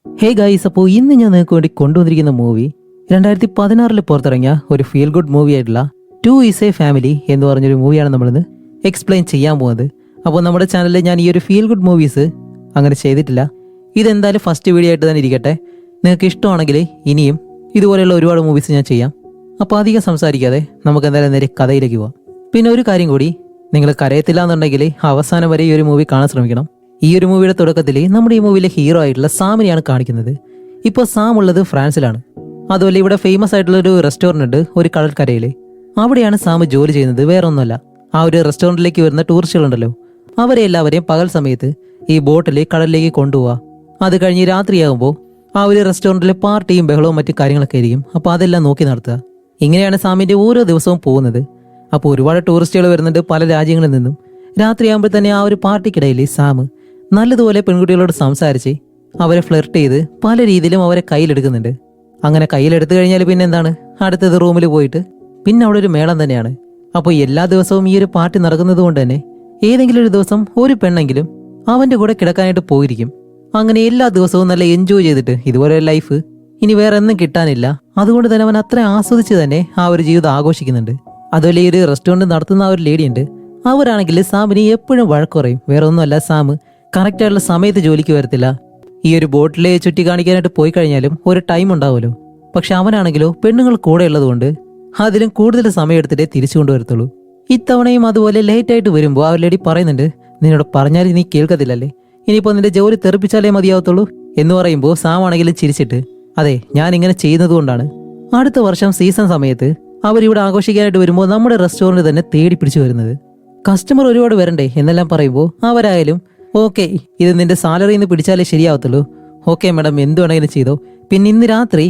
Hey guys, അപ്പോൾ ഇന്ന് ഞാൻ നിങ്ങൾക്ക് വേണ്ടി കൊണ്ടുവന്നിരിക്കുന്ന മൂവി 2016 പുറത്തിറങ്ങിയ ഒരു ഫീൽ ഗുഡ് മൂവി ആയിട്ടുള്ള ടു ഈസ് എ ഫാമിലി എന്ന് പറഞ്ഞൊരു മൂവിയാണ് നമ്മളിന്ന് എക്സ്പ്ലെയിൻ ചെയ്യാൻ പോകുന്നത്. അപ്പോൾ നമ്മുടെ ചാനലിൽ ഞാൻ ഈ ഒരു ഫീൽ ഗുഡ് മൂവീസ് അങ്ങനെ ചെയ്തിട്ടില്ല. ഇതെന്തായാലും ഫസ്റ്റ് വീഡിയോ ആയിട്ട് തന്നെ ഇരിക്കട്ടെ. നിങ്ങൾക്ക് ഇഷ്ടമാണെങ്കിൽ ഇനിയും ഇതുപോലെയുള്ള ഒരുപാട് മൂവീസ് ഞാൻ ചെയ്യാം. അപ്പോൾ അധികം സംസാരിക്കാതെ നമുക്ക് എന്തായാലും നേരെ കഥയിലേക്ക് പോവാം. പിന്നെ ഒരു കാര്യം കൂടി, നിങ്ങൾ കരയത്തില്ല എന്നുണ്ടെങ്കിൽ അവസാനം വരെ ഈ ഒരു മൂവി കാണാൻ ശ്രമിക്കണം. ഈ ഒരു മൂവിയുടെ തുടക്കത്തിൽ നമ്മുടെ ഈ മൂവിയിലെ ഹീറോ ആയിട്ടുള്ള സാമിനെയാണ് കാണിക്കുന്നത്. ഇപ്പോൾ സാം ഉള്ളത് ഫ്രാൻസിലാണ്. അതുപോലെ ഇവിടെ ഫേമസ് ആയിട്ടുള്ള ഒരു റെസ്റ്റോറൻറ്റ് ഉണ്ട്, ഒരു കടൽക്കരയിൽ. അവിടെയാണ് സാം ജോലി ചെയ്യുന്നത്. വേറെ ഒന്നുമല്ല, ആ ഒരു റെസ്റ്റോറൻറ്റിലേക്ക് വരുന്ന ടൂറിസ്റ്റുകളുണ്ടല്ലോ, അവരെ എല്ലാവരെയും പകൽ സമയത്ത് ഈ ബോട്ടിൽ കടലിലേക്ക് കൊണ്ടുപോവുക. അത് കഴിഞ്ഞ് രാത്രിയാകുമ്പോൾ ആ ഒരു റെസ്റ്റോറൻറ്റിലെ പാർട്ടിയും ബഹളവും മറ്റു കാര്യങ്ങളൊക്കെ ആയിരിക്കും. അപ്പോൾ അതെല്ലാം നോക്കി നടത്തുക. ഇങ്ങനെയാണ് സാമിൻ്റെ ഓരോ ദിവസവും പോകുന്നത്. അപ്പോൾ ഒരുപാട് ടൂറിസ്റ്റുകൾ വരുന്നുണ്ട് പല രാജ്യങ്ങളിൽ നിന്നും. രാത്രിയാകുമ്പോൾ തന്നെ ആ ഒരു പാർട്ടിക്കിടയിൽ സാം നല്ലതുപോലെ പെൺകുട്ടികളോട് സംസാരിച്ച് അവരെ ഫ്ലിർട്ട് ചെയ്ത് പല രീതിയിലും അവരെ കയ്യിലെടുക്കുന്നുണ്ട്. അങ്ങനെ കയ്യിലെടുത്തു കഴിഞ്ഞാൽ പിന്നെ എന്താണ്, അടുത്തത് റൂമിൽ പോയിട്ട് പിന്നെ അവിടെ ഒരു മേളം തന്നെയാണ്. അപ്പോൾ എല്ലാ ദിവസവും ഈ ഒരു പാർട്ടി നടക്കുന്നത് കൊണ്ട് തന്നെ ഏതെങ്കിലും ഒരു ദിവസം ഒരു പെണ്ണെങ്കിലും അവൻ്റെ കൂടെ കിടക്കാനായിട്ട് പോയിരിക്കും. അങ്ങനെ എല്ലാ ദിവസവും നല്ല എൻജോയ് ചെയ്തിട്ട് ഇതുപോലെ ഒരു ലൈഫ് ഇനി വേറെ ഒന്നും കിട്ടാനില്ല. അതുകൊണ്ട് തന്നെ അവൻ അത്ര ആസ്വദിച്ച് തന്നെ ആ ഒരു ജീവിതം ആഘോഷിക്കുന്നുണ്ട്. അതുപോലെ ഈ ഒരു റെസ്റ്റോറൻറ്റ് നടത്തുന്ന ആ ഒരു ലേഡി ഉണ്ട്, അവരാണെങ്കിൽ സാമിന് എപ്പോഴും വഴക്ക് പറയും. വേറെ ഒന്നുമല്ല, സാം കറക്റ്റായിട്ടുള്ള സമയത്ത് ജോലിക്ക് വരത്തില്ല. ഈ ഒരു ബോട്ടിലെ ചുറ്റി കാണിക്കാനായിട്ട് പോയി കഴിഞ്ഞാലും ഒരു ടൈം ഉണ്ടാവുമല്ലോ. പക്ഷെ അവനാണെങ്കിലോ പെണ്ണുങ്ങൾ കൂടെ ഉള്ളതുകൊണ്ട് അതിലും കൂടുതൽ സമയം എടുത്തിട്ടേ തിരിച്ചു കൊണ്ടുവരത്തുള്ളൂ. ഇത്തവണയും അതുപോലെ ലേറ്റ് ആയിട്ട് വരുമ്പോൾ ആ ലേഡി പറയുന്നുണ്ട്, നിന്നോട് പറഞ്ഞാൽ നീ കേൾക്കത്തില്ലല്ലേ, ഇനിയിപ്പോൾ നിന്റെ ജോലി തെറിപ്പിച്ചാലേ മതിയാവത്തുള്ളൂ എന്ന് പറയുമ്പോൾ സാം ആണെങ്കിലും ചിരിച്ചിട്ട്, അതെ ഞാൻ ഇങ്ങനെ ചെയ്യുന്നത് കൊണ്ടാണ്. അടുത്ത വർഷം സീസൺ സമയത്ത് അവരിവിടെ ആഘോഷിക്കാനായിട്ട് വരുമ്പോൾ നമ്മുടെ റെസ്റ്റോറൻറ്റ് തന്നെ തേടി പിടിച്ചു വരുന്നത്. കസ്റ്റമർ ഒരുപാട് വരണ്ടേ എന്നെല്ലാം പറയുമ്പോൾ അവരായാലും ഓക്കെ, ഇത് നിന്റെ സാലറിയിൽ നിന്ന് പിടിച്ചാലേ ശരിയാവത്തുള്ളൂ. ഓക്കെ മാഡം, എന്ത് വേണമെങ്കിലും ചെയ്തോ. പിന്നെ ഇന്ന് രാത്രി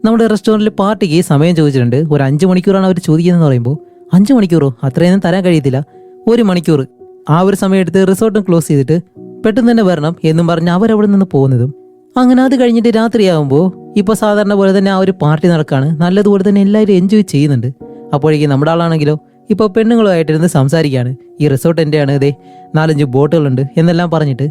നമ്മുടെ റെസ്റ്റോറൻറ്റിൽ പാർട്ടിക്ക് സമയം ചോദിച്ചിട്ടുണ്ട്. ഒരു 5 മണിക്കൂറാണ് അവർ ചോദിക്കുന്നതെന്ന് പറയുമ്പോൾ 5 മണിക്കൂറോ, അത്രയൊന്നും തരാൻ കഴിയത്തില്ല. 1 മണിക്കൂർ ആ ഒരു സമയം എടുത്ത് റിസോർട്ടും ക്ലോസ് ചെയ്തിട്ട് പെട്ടെന്ന് തന്നെ വരണം എന്നും പറഞ്ഞ് അവരവിടെ നിന്ന് പോകുന്നതും. അങ്ങനെ അത് കഴിഞ്ഞിട്ട് രാത്രിയാകുമ്പോൾ ഇപ്പോൾ സാധാരണ പോലെ തന്നെ ആ ഒരു പാർട്ടി നടക്കാണ്. നല്ലതുപോലെ തന്നെ എല്ലാവരും എൻജോയ് ചെയ്യുന്നുണ്ട്. അപ്പോഴേക്കും നമ്മുടെ ആളാണെങ്കിലോ ഇപ്പോൾ പെണ്ണുങ്ങളുമായിട്ടിരുന്ന് സംസാരിക്കുകയാണ്. ഈ റിസോർട്ട് എൻ്റെയാണ്, ഇതേ 4-5 ബോട്ടുകളുണ്ട് എന്നെല്ലാം പറഞ്ഞിട്ട്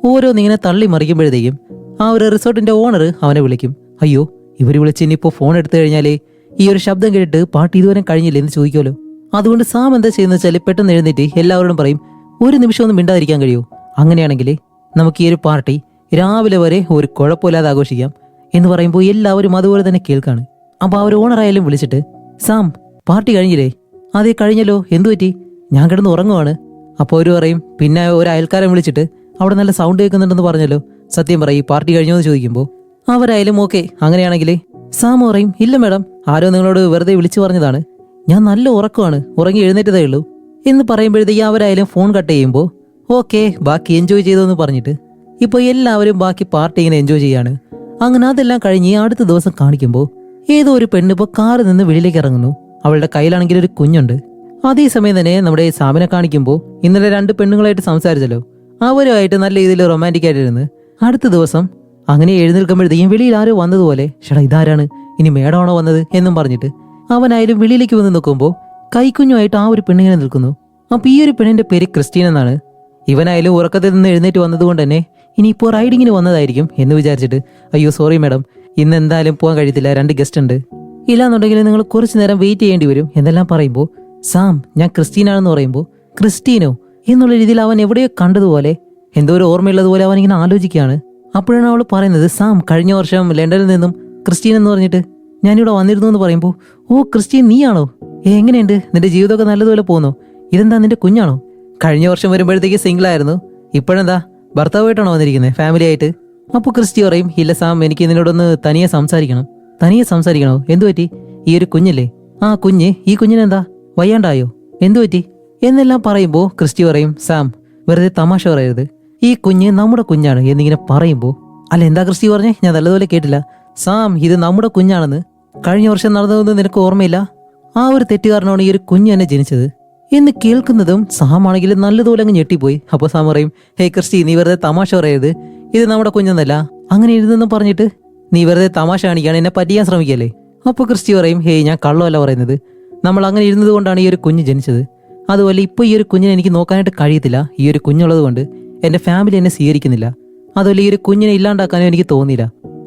ഓരോന്നിങ്ങനെ തള്ളി മറിക്കുമ്പോഴത്തേക്കും ആ ഒരു റിസോർട്ടിന്റെ ഓണർ അവനെ വിളിക്കും. അയ്യോ, ഇവർ വിളിച്ച് ഇനിയിപ്പോൾ ഫോൺ എടുത്തു കഴിഞ്ഞാലേ ഈ ഒരു ശബ്ദം കേട്ടിട്ട് പാർട്ടി ഇതുവരെ കഴിഞ്ഞില്ല എന്ന് ചോദിക്കുമല്ലോ. അതുകൊണ്ട് സാം എന്താ ചെയ്യുന്ന വെച്ചാൽ പെട്ടെന്ന് എഴുന്നേറ്റ് എല്ലാവരോടും പറയും, ഒരു നിമിഷം ഒന്നും മിണ്ടാതിരിക്കാൻ കഴിയുമോ, അങ്ങനെയാണെങ്കിൽ നമുക്ക് ഈ ഒരു പാർട്ടി രാവിലെ വരെ ഒരു കുഴപ്പമില്ലാതെ ആഘോഷിക്കാം എന്ന് പറയുമ്പോൾ എല്ലാവരും അതുപോലെ തന്നെ കേൾക്കാണ്. അപ്പോൾ ആ ഒരു ഓണറായാലും വിളിച്ചിട്ട്, സാം പാർട്ടി കഴിഞ്ഞില്ലേ? അതേ കഴിഞ്ഞല്ലോ, എന്തു പറ്റി? ഞാൻ കിടന്ന് ഉറങ്ങുവാണ്. അപ്പോൾ അവർ പറയും, പിന്നെ ഒരു അയൽക്കാരൻ വിളിച്ചിട്ട് അവിടെ നല്ല സൗണ്ട് കേൾക്കുന്നുണ്ടെന്ന് പറഞ്ഞല്ലോ, സത്യം പറയും ഈ പാർട്ടി കഴിഞ്ഞോ എന്ന് ചോദിക്കുമ്പോൾ അവരായാലും ഓക്കെ അങ്ങനെയാണെങ്കിൽ സാം പറയും, ഇല്ല മാഡം, ആരോ നിങ്ങളോട് വെറുതെ വിളിച്ചു പറഞ്ഞതാണ്, ഞാൻ നല്ല ഉറക്കമാണ്, ഉറങ്ങി എഴുന്നേറ്റതേ ഉള്ളൂ എന്ന് പറയുമ്പോഴത്തേക്ക് അവരായാലും ഫോൺ കട്ട് ചെയ്യുമ്പോൾ ഓക്കെ ബാക്കി എൻജോയ് ചെയ്തോന്ന് പറഞ്ഞിട്ട് ഇപ്പോൾ എല്ലാവരും ബാക്കി പാർട്ടി ഇങ്ങനെ എൻജോയ് ചെയ്യാണ്. അങ്ങനെ അതെല്ലാം കഴിഞ്ഞ് അടുത്ത ദിവസം കാണിക്കുമ്പോൾ ഏതോ ഒരു പെണ്ണ് ഇപ്പോൾ കാറിൽ നിന്ന് വെളിയിലേക്ക് ഇറങ്ങുന്നു. അവളുടെ കയ്യിലാണെങ്കിൽ ഒരു കുഞ്ഞുണ്ട്. അതേസമയം തന്നെ നമ്മുടെ സാമിനെ കാണിക്കുമ്പോൾ ഇന്നലെ 2 പെണ്ണുങ്ങളായിട്ട് സംസാരിച്ചല്ലോ, അവരുമായിട്ട് നല്ല രീതിയിൽ റൊമാൻറ്റിക് ആയിട്ടിരുന്ന് അടുത്ത ദിവസം അങ്ങനെ എഴുന്നേൽക്കുമ്പോഴത്തേക്കും വെളിയിൽ ആരോ വന്നതുപോലെ, ഷടാ ഇതാരാണ്, ഇനി മേഡമാണോ വന്നത് എന്നും പറഞ്ഞിട്ട് അവനായാലും വെളിയിലേക്ക് വന്ന് നോക്കുമ്പോൾ കൈക്കുഞ്ഞുമായിട്ട് ആ ഒരു പെണ്ണിങ്ങനെ നിൽക്കുന്നു. അപ്പോൾ ഈ ഒരു പെണ്ണിന്റെ പേര് ക്രിസ്റ്റീൻ എന്നാണ്. ഇവനായാലും ഉറക്കത്തിൽ നിന്ന് എഴുന്നേറ്റ് വന്നതുകൊണ്ട് തന്നെ ഇനിയിപ്പോൾ റൈഡിങ്ങിന് വന്നതായിരിക്കും എന്ന് വിചാരിച്ചിട്ട്, അയ്യോ സോറി മാഡം, ഇന്ന് എന്തായാലും പോകാൻ കഴിയത്തില്ല, 2 ഗസ്റ്റ് ഉണ്ട്, ഇല്ലാന്നുണ്ടെങ്കിൽ നിങ്ങൾ കുറച്ച് നേരം വെയിറ്റ് ചെയ്യേണ്ടി വരും എന്നെല്ലാം പറയുമ്പോൾ സാം ഞാൻ ക്രിസ്റ്റീനാണെന്ന് പറയുമ്പോൾ ക്രിസ്റ്റീനോ എന്നുള്ള രീതിയിൽ അവൻ എവിടെയോ കണ്ടതുപോലെ എന്തോ ഒരു ഓർമ്മയുള്ളതുപോലെ അവൻ ഇങ്ങനെ ആലോചിക്കുകയാണ്. അപ്പോഴാണ് അവൾ പറയുന്നത്, സാം കഴിഞ്ഞ വർഷം ലണ്ടനിൽ നിന്നും ക്രിസ്റ്റീൻ എന്ന് പറഞ്ഞിട്ട് ഞാനിവിടെ വന്നിരുന്നു എന്ന് പറയുമ്പോൾ, ഓ ക്രിസ്റ്റീൻ നീയാണോ, എങ്ങനെയുണ്ട് നിന്റെ ജീവിതമൊക്കെ നല്ലതുപോലെ പോകുന്നു, ഇതെന്താ നിന്റെ കുഞ്ഞാണോ? കഴിഞ്ഞ വർഷം വരുമ്പോഴത്തേക്ക് സിംഗിൾ ആയിരുന്നു, ഇപ്പോഴെന്താ ഭർത്താവായിട്ടാണോ വന്നിരിക്കുന്നത്, ഫാമിലി ആയിട്ട്? അപ്പോൾ ക്രിസ്റ്റി പറയും, ഇല്ല സാം, എനിക്ക് നിന്നോടൊന്ന് തനിയെ സംസാരിക്കണം. തനിയെ സംസാരിക്കണോ, എന്തു പറ്റി? ഈ ഒരു കുഞ്ഞല്ലേ, ആ കുഞ്ഞ്, ഈ കുഞ്ഞിനെന്താ വയ്യാണ്ടായോ, എന്തു പറ്റി എന്നെല്ലാം പറയുമ്പോൾ ക്രിസ്റ്റി പറയും, സാം വെറുതെ തമാശ പറയരുത്, ഈ കുഞ്ഞ് നമ്മുടെ കുഞ്ഞാണ് എന്നിങ്ങനെ പറയുമ്പോൾ, അല്ല എന്താ ക്രിസ്റ്റി പറഞ്ഞേ, ഞാൻ നല്ലതുപോലെ കേട്ടില്ല. സാം ഇത് നമ്മുടെ കുഞ്ഞാണെന്ന് കഴിഞ്ഞ വർഷം നടന്നതെന്ന് നിനക്ക് ഓർമ്മയില്ല? ആ ഒരു തെറ്റുകാരനാണ് ഈ ഒരു കുഞ്ഞ് എന്നെ ജനിച്ചത് എന്ന് കേൾക്കുന്നതും സാം ആണെങ്കിൽ നല്ലതുപോലെ അങ്ങ് ഞെട്ടിപ്പോയി. അപ്പോൾ സാം പറയും, ഹേ ക്രിസ്റ്റി നീ വെറുതെ തമാശ പറയരുത്, ഇത് നമ്മുടെ കുഞ്ഞൊന്നല്ല, അങ്ങനെ ഇരുന്നെന്നും പറഞ്ഞിട്ട് നീ വെറുതെ തമാശ കാണിക്കുകയാണ്, എന്നെ പറ്റിയാൻ ശ്രമിക്കല്ലേ. അപ്പോൾ ക്രിസ്റ്റി പറയും, ഹേയ് ഞാൻ കള്ളമല്ല പറയുന്നത്, നമ്മൾ അങ്ങനെ ഇരുന്നത് കൊണ്ടാണ് ഈ ഒരു കുഞ്ഞ് ജനിച്ചത്. അതുപോലെ ഇപ്പോൾ ഈ ഒരു കുഞ്ഞിനെ എനിക്ക് നോക്കാനായിട്ട് കഴിയത്തില്ല, ഈ ഒരു കുഞ്ഞുള്ളത് കൊണ്ട് എൻ്റെ ഫാമിലി എന്നെ സ്വീകരിക്കുന്നില്ല. അതുപോലെ ഈ ഒരു കുഞ്ഞിനെ ഇല്ലാണ്ടാക്കാനും എനിക്ക് തോന്നിയില്ല.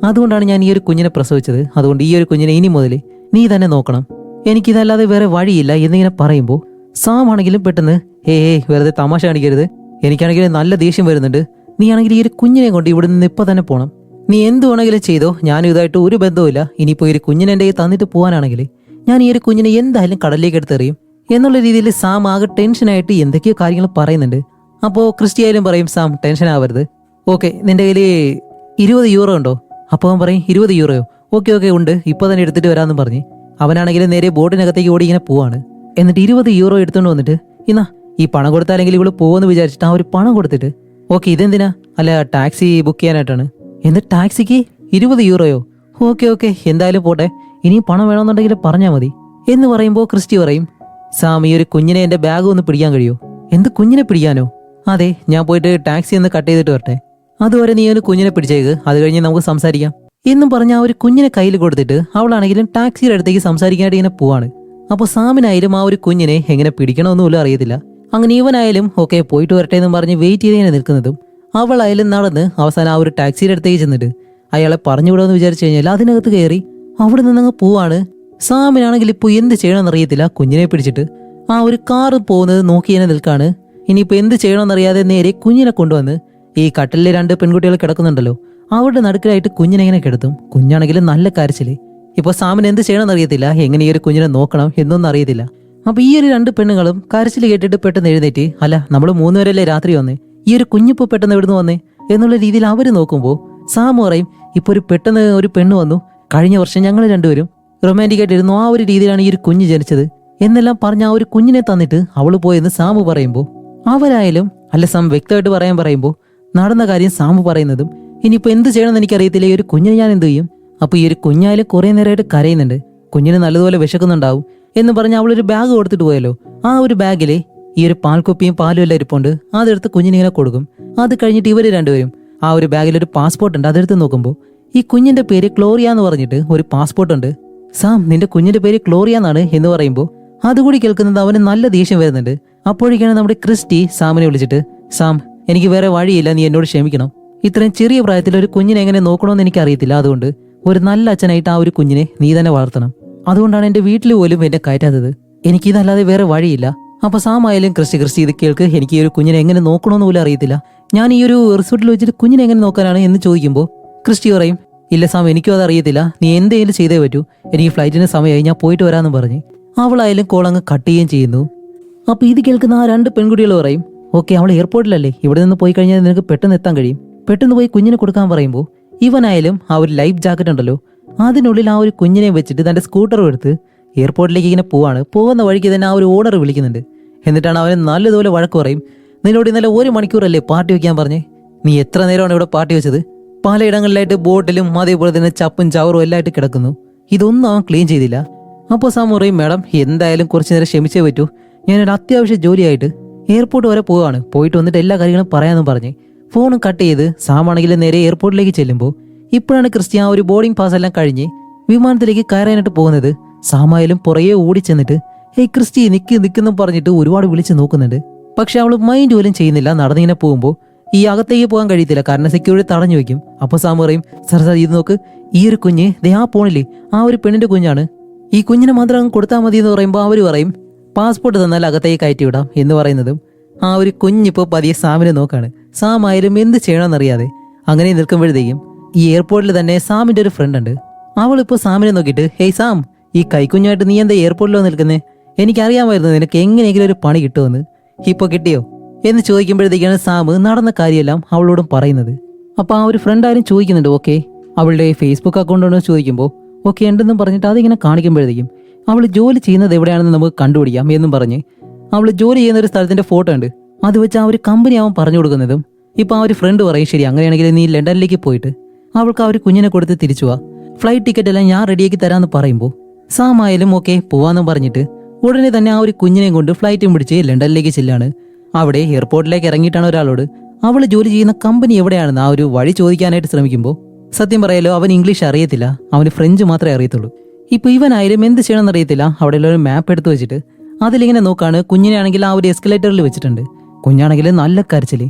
അതുകൊണ്ടാണ് ഞാൻ ഈ ഒരു കുഞ്ഞിനെ പ്രസവിച്ചത്. അതുകൊണ്ട് ഈ ഒരു കുഞ്ഞിനെ ഇനി മുതൽ നീ തന്നെ നോക്കണം. എനിക്കിതല്ലാതെ വേറെ വഴിയില്ല എന്നിങ്ങനെ പറയുമ്പോൾ സാം ആണെങ്കിലും പെട്ടെന്ന് വെറുതെ തമാശ കാണിക്കരുത്, എനിക്കാണെങ്കിലും നല്ല ദേഷ്യം വരുന്നുണ്ട്. നീ ആണെങ്കിൽ ഈ ഒരു കുഞ്ഞിനെ കൊണ്ട് ഇവിടെ നിന്ന് ഇപ്പൊ തന്നെ പോകണം. നീ എന്ത് വേണമെങ്കിലും ചെയ്തോ, ഞാനും ഇതായിട്ട് ഒരു ബന്ധവുമില്ല. ഇനിയിപ്പോ ഈ ഒരു കുഞ്ഞിനെ എൻ്റെ കയ്യിൽ തന്നിട്ട് പോകാനാണെങ്കിൽ ഞാൻ ഈ ഒരു കുഞ്ഞിനെ എന്തായാലും കടലിലേക്ക് എടുത്തെറിയും എന്നുള്ള രീതിയിൽ സാം ആകെ ടെൻഷനായിട്ട് എന്തൊക്കെയോ കാര്യങ്ങൾ പറയുന്നുണ്ട്. അപ്പോൾ ക്രിസ്റ്റിയായാലും പറയും, സാം ടെൻഷൻ ആവരുത്, ഓക്കെ നിന്റെ കയ്യിൽ 20 യൂറോ ഉണ്ടോ? അപ്പോൾ അവൻ പറയും 20 യൂറോയോ? ഓക്കെ ഉണ്ട്, ഇപ്പൊ തന്നെ എടുത്തിട്ട് വരാമെന്ന് പറഞ്ഞ് അവനാണെങ്കിൽ നേരെ ബോട്ടിനകത്തേക്ക് ഓടി ഇങ്ങനെ പോവാണ്. എന്നിട്ട് 20 യൂറോ എടുത്തുകൊണ്ട് വന്നിട്ട് ഇന്നാ ഈ പണം കൊടുത്താലെങ്കിൽ ഇവള് പോകുമെന്ന് വിചാരിച്ചിട്ട് ആ ഒരു പണം കൊടുത്തിട്ട്, ഓക്കെ ഇതെന്തിനാ? അല്ല ടാക്സി ബുക്ക് ചെയ്യാനായിട്ടാണ്. എന്നിട്ട് ടാക്സിക്ക് 20 യൂറോയോ? ഓക്കെ എന്തായാലും പോട്ടെ, ഇനിയും പണം വേണമെന്നുണ്ടെങ്കിൽ പറഞ്ഞാൽ മതി എന്ന് പറയുമ്പോൾ ക്രിസ്റ്റി പറയും, സാം ഈ ഒരു കുഞ്ഞിനെ എൻ്റെ ബാഗ് ഒന്ന് പിടിക്കാൻ കഴിയോ? എന്ത് കുഞ്ഞിനെ പിടിക്കാനോ? അതെ, ഞാൻ പോയിട്ട് ടാക്സി ഒന്ന് കട്ട് ചെയ്തിട്ട് വരട്ടെ, അതുവരെ നീ ഒരു കുഞ്ഞിനെ പിടിച്ചേക്ക്, അത് കഴിഞ്ഞ് നമുക്ക് സംസാരിക്കാം എന്നും പറഞ്ഞ ആ ഒരു കുഞ്ഞിനെ കയ്യിൽ കൊടുത്തിട്ട് അവളാണെങ്കിലും ടാക്സിയുടെ അടുത്തേക്ക് സംസാരിക്കാനായിട്ട് ഇങ്ങനെ പോവാണ്. അപ്പോൾ സാമിനായാലും ആ ഒരു കുഞ്ഞിനെ എങ്ങനെ പിടിക്കണമെന്നുപോലും അറിയത്തില്ല. അങ്ങനെ ഇവനായാലും ഓക്കെ പോയിട്ട് വരട്ടെ എന്നും പറഞ്ഞ് വെയിറ്റ് ചെയ്ത് ഇങ്ങനെ നിൽക്കുന്നതും അവളായാലും നടന്ന് അവസാനം ആ ഒരു ടാക്സിയുടെ അടുത്തേക്ക് ചെന്നിട്ട് അയാളെ പറഞ്ഞുവിടുമെന്ന് വിചാരിച്ചു കഴിഞ്ഞാൽ അതിനകത്ത് കയറി അവിടെ നിന്നങ്ങ് പോവാണ്. സാമിനാണെങ്കിൽ ഇപ്പോൾ എന്ത് ചെയ്യണമെന്ന് അറിയത്തില്ല. കുഞ്ഞിനെ പിടിച്ചിട്ട് ആ ഒരു കാറ് പോകുന്നത് നോക്കി തന്നെ നിൽക്കാണ്. ഇനിയിപ്പോൾ എന്ത് ചെയ്യണമെന്നറിയാതെ നേരെ കുഞ്ഞിനെ കൊണ്ടുവന്ന് ഈ കട്ടിലെ 2 പെൺകുട്ടികൾ കിടക്കുന്നുണ്ടല്ലോ അവരുടെ നടുക്കിലായിട്ട് കുഞ്ഞിനെ ഇങ്ങനെ കിടത്തും. കുഞ്ഞാണെങ്കിലും നല്ല കരച്ചില്. ഇപ്പോൾ സാമിന് എന്ത് ചെയ്യണമെന്ന് അറിയത്തില്ല, എങ്ങനെ ഈ ഒരു കുഞ്ഞിനെ നോക്കണം എന്നൊന്നും അറിയത്തില്ല. അപ്പൊ ഈ ഒരു 2 പെണ്ണുങ്ങളും കരച്ചിൽ കേട്ടിട്ട് പെട്ടെന്ന് എഴുന്നേറ്റ്, അല്ല നമ്മൾ 3 പേരല്ലേ രാത്രി വന്നേ, ഈ ഒരു കുഞ്ഞിപ്പോ പെട്ടെന്ന് എവിടുന്ന് വന്നേ എന്നുള്ള രീതിയിൽ അവര് നോക്കുമ്പോൾ സാം പറയും, ഇപ്പൊ പെട്ടെന്ന് ഒരു പെണ്ണ് വന്നു, കഴിഞ്ഞ വർഷം ഞങ്ങൾ 2 പേരും റൊമാൻറ്റിക് ആയിട്ടിരുന്നു, ആ ഒരു രീതിയിലാണ് ഈ ഒരു കുഞ്ഞ് ജനിച്ചത് എന്നെല്ലാം പറഞ്ഞ ആ ഒരു കുഞ്ഞിനെ തന്നിട്ട് അവള് പോയെന്ന് സാമു പറയുമ്പോൾ അവരായാലും അല്ല സാം വ്യക്തമായിട്ട് പറയുമ്പോൾ നടന്ന കാര്യം സാമു പറയുന്നതും ഇനിയിപ്പോ എന്ത് ചെയ്യണമെന്ന് എനിക്കറിയത്തില്ല, ഈ ഒരു കുഞ്ഞിനെ ഞാൻ എന്ത് ചെയ്യും? അപ്പൊ ഈ ഒരു കുഞ്ഞായാലും കുറെ നേരമായിട്ട് കരയുന്നുണ്ട്, കുഞ്ഞിന് നല്ലതുപോലെ വിശക്കുന്നുണ്ടാവും എന്ന് പറഞ്ഞ് അവളൊരു ബാഗ് കൊടുത്തിട്ട് പോയല്ലോ. ആ ഒരു ബാഗില് ഈ ഒരു പാൽക്കുപ്പിയും പാലും എല്ലാം ഇരിപ്പുണ്ട്. അതെടുത്ത് കുഞ്ഞിനിങ്ങനെ കൊടുക്കും. അത് കഴിഞ്ഞിട്ട് ഇവര് 2 പേരും ആ ഒരു ബാഗിൽ ഒരു പാസ്പോർട്ട് ഉണ്ട്, അതെടുത്ത് നോക്കുമ്പോൾ ഈ കുഞ്ഞിന്റെ പേര് ക്ലോറിയ എന്ന് പറഞ്ഞിട്ട് ഒരു പാസ്പോർട്ട് ഉണ്ട്. സാം നിന്റെ കുഞ്ഞിന്റെ പേര് ക്ലോറിയ എന്നാണ് എന്ന് പറയുമ്പോൾ അതുകൂടി കേൾക്കുന്നത് അവന് നല്ല ദേഷ്യം വരുന്നുണ്ട്. അപ്പോഴേക്കാണ് നമ്മുടെ ക്രിസ്റ്റി സാമിനെ വിളിച്ചിട്ട്, സാം എനിക്ക് വേറെ വഴിയില്ല, നീ എന്നോട് ക്ഷമിക്കണം, ഇത്രയും ചെറിയ പ്രായത്തിൽ ഒരു കുഞ്ഞിനെ എങ്ങനെ നോക്കണമെന്ന് എനിക്ക് അറിയത്തില്ല, അതുകൊണ്ട് ഒരു നല്ല അച്ഛനായിട്ട് ആ ഒരു കുഞ്ഞിനെ നീ തന്നെ വളർത്തണം, അതുകൊണ്ടാണ് എന്റെ വീട്ടിൽ പോലും എന്നെ കയറ്റാത്തത്, എനിക്കിതല്ലാതെ വേറെ വഴിയില്ല. അപ്പൊ സാം ആയാലും ക്രിസ്റ്റി ഇത് കേൾക്ക്, എനിക്ക് ഈ ഒരു കുഞ്ഞിനെ എങ്ങനെ നോക്കണമെന്ന് പോലും അറിയത്തില്ല, ഞാൻ ഈ ഒരു റിസോർട്ടിൽ വെച്ചിട്ട് കുഞ്ഞിനെ എങ്ങനെ നോക്കാനാണ് എന്ന് ചോദിക്കുമ്പോൾ ക്രിസ്റ്റി പറയും, ഇല്ല സാം എനിക്കും അത് അറിയത്തില്ല, നീ എന്തെങ്കിലും ചെയ്തേ പറ്റൂ, എനിക്ക് ഫ്ലൈറ്റിന് സമയമായി, ഞാൻ പോയിട്ട് വരാമെന്ന് പറഞ്ഞ് അവളായാലും കോൾ അങ്ങ് കട്ട് ചെയ്യുകയും ചെയ്യുന്നു. അപ്പൊ ഇത് കേൾക്കുന്ന ആ 2 പെൺകുട്ടികൾ പറയും, ഓക്കെ അവൾ എയർപോർട്ടിലല്ലേ, ഇവിടെ നിന്ന് പോയി കഴിഞ്ഞാൽ നിനക്ക് പെട്ടെന്ന് എത്താൻ കഴിയും, പെട്ടെന്ന് പോയി കുഞ്ഞിനെ കൊടുക്കാൻ പറയുമ്പോൾ ഇവനായാലും ആ ഒരു ലൈഫ് ജാക്കറ്റ് ഉണ്ടല്ലോ അതിനുള്ളിൽ ആ ഒരു കുഞ്ഞിനെ വെച്ചിട്ട് തന്റെ സ്കൂട്ടറും എടുത്ത് എയർപോർട്ടിലേക്ക് ഇങ്ങനെ പോവാണ്. പോകുന്ന വഴിക്ക് തന്നെ ആ ഒരു ഓർഡർ വിളിക്കുന്നുണ്ട്. എന്നിട്ടാണ് അവന് നല്ലതുപോലെ വഴക്ക് പറയും, നിന്നോട് ഇന്നലെ 1 മണിക്കൂറല്ലേ പാർട്ടി വെക്കാൻ പറഞ്ഞേ, നീ എത്ര നേരമാണ് ഇവിടെ പാർട്ടി വെച്ചത്, പലയിടങ്ങളിലായിട്ട് ബോട്ടിലും അതേപോലെ തന്നെ ചപ്പും ചവറും എല്ലായിട്ട് കിടക്കുന്നു, ഇതൊന്നും അവൻ ക്ലീൻ ചെയ്തില്ല. അപ്പോൾ സാം പറയും, മാഡം എന്തായാലും കുറച്ചു നേരം ക്ഷമിച്ചേ പറ്റൂ, ഞാനൊരു അത്യാവശ്യ ജോലിയായിട്ട് എയർപോർട്ട് വരെ പോവാണ്, പോയിട്ട് വന്നിട്ട് എല്ലാ കാര്യങ്ങളും പറയാമെന്നും പറഞ്ഞ് ഫോണും കട്ട് ചെയ്ത് സാം ആണെങ്കിൽ നേരെ എയർപോർട്ടിലേക്ക് ചെല്ലുമ്പോൾ ഇപ്പോഴാണ് ക്രിസ്റ്റി ആ ഒരു ബോർഡിംഗ് പാസ് എല്ലാം കഴിഞ്ഞ് വിമാനത്തിലേക്ക് കയറാനായിട്ട് പോകുന്നത്. സാമായാലും പുറകെ ഓടി ചെന്നിട്ട് ക്രിസ്റ്റി നിൽക്കുന്നു പറഞ്ഞിട്ട് ഒരുപാട് വിളിച്ച് നോക്കുന്നുണ്ട്. പക്ഷെ അവൾ മൈൻഡ് പോലും ചെയ്യുന്നില്ല. നടന്നിങ്ങനെ പോകുമ്പോൾ ഈ അകത്തേക്ക് പോകാൻ കഴിയത്തില്ല, കാരണം സെക്യൂരിറ്റി തടഞ്ഞു വെക്കും. അപ്പോൾ സാം പറയും, സാർ ഇത് നോക്ക്, ഈ ഒരു കുഞ്ഞ് ദേ ആ പോണില്ലേ ആ ഒരു പെണ്ണിന്റെ കുഞ്ഞാണ്, ഈ കുഞ്ഞിനെ മാത്രം അങ്ങ് കൊടുത്താൽ മതി എന്ന് പറയുമ്പോൾ അവർ പറയും, പാസ്പോർട്ട് തന്നാൽ അകത്തേക്ക് കയറ്റി വിടാം എന്ന് പറയുന്നതും ആ ഒരു കുഞ്ഞിപ്പോൾ പതിയെ സാമിനെ നോക്കാണ്. സാം ആയാലും എന്ത് ചെയ്യണമെന്നറിയാതെ അങ്ങനെ നിൽക്കുമ്പോഴത്തേക്കും ഈ എയർപോർട്ടിൽ തന്നെ സാമിന്റെ ഒരു ഫ്രണ്ട് ഉണ്ട്. അവളിപ്പോൾ സാമിനെ നോക്കിയിട്ട്, ഹേയ് സാം, ഈ കൈക്കുഞ്ഞായിട്ട് നീ എന്താ എയർപോർട്ടിലോ നിൽക്കുന്നേ, എനിക്കറിയാമായിരുന്നു നിനക്ക് എങ്ങനെയെങ്കിലും ഒരു പണി കിട്ടുമെന്ന്, ഇപ്പോൾ കിട്ടിയോ എന്ന് ചോദിക്കുമ്പോഴത്തേക്കാണ് സാം നടന്ന കാര്യമെല്ലാം അവളോടും പറയുന്നത്. അപ്പോൾ ആ ഒരു ഫ്രണ്ട് ആരും ചോദിക്കുന്നുണ്ട്, ഓക്കെ അവളുടെ ഫേസ്ബുക്ക് അക്കൗണ്ട് ഉണ്ടോ ചോദിക്കുമ്പോൾ ഓക്കെ ഉണ്ടെന്നും പറഞ്ഞിട്ട് അതിങ്ങനെ കാണിക്കുമ്പോഴത്തേക്കും അവൾ ജോലി ചെയ്യുന്നത് എവിടെയാണെന്ന് നമുക്ക് കണ്ടുപിടിക്കാം എന്നും പറഞ്ഞ് അവൾ ജോലി ചെയ്യുന്ന ഒരു സ്ഥലത്തിന്റെ ഫോട്ടോ ഉണ്ട്, അത് വെച്ച് ആ ഒരു കമ്പനി അവൻ പറഞ്ഞു കൊടുക്കുന്നതും ഇപ്പൊ ആ ഒരു ഫ്രണ്ട് പറയും, ശരി അങ്ങനെയാണെങ്കിൽ നീ ലണ്ടനിലേക്ക് പോയിട്ട് അവൾക്ക് ആ ഒരു കുഞ്ഞിനെ കൊടുത്ത് തിരിച്ചു പോവാ, ഫ്ലൈറ്റ് ടിക്കറ്റ് എല്ലാം ഞാൻ റെഡിയാക്കി തരാമെന്ന് പറയുമ്പോൾ സാമായാലും ഓക്കെ പോവാന്നും പറഞ്ഞിട്ട് ഉടനെ തന്നെ ആ ഒരു കുഞ്ഞിനെയും കൊണ്ട് ഫ്ലൈറ്റും പിടിച്ച് ലണ്ടനിലേക്ക് ചെല്ലാണ്. അവിടെ എയർപോർട്ടിലേക്ക് ഇറങ്ങിയിട്ടാണ് ഒരാളോട് അവൾ ജോലി ചെയ്യുന്ന കമ്പനി എവിടെയാണെന്ന് ആ ഒരു വഴി ചോദിക്കാനായിട്ട് ശ്രമിക്കുമ്പോൾ സത്യം പറയാലോ അവൻ ഇംഗ്ലീഷ് അറിയത്തില്ല, അവന് ഫ്രഞ്ച് മാത്രമേ അറിയത്തുള്ളൂ. ഇപ്പൊ ഇവനായാലും എന്ത് ചെയ്യണമെന്ന് അറിയത്തില്ല. അവിടെയുള്ള ഒരു മാപ്പ് എടുത്ത് വെച്ചിട്ട് അതിലിങ്ങനെ നോക്കാണ്. കുഞ്ഞിനെ ആണെങ്കിൽ ആ ഒരു എസ്കലേറ്ററിൽ വെച്ചിട്ടുണ്ട്, കുഞ്ഞാണെങ്കിൽ നല്ല കരച്ചില്.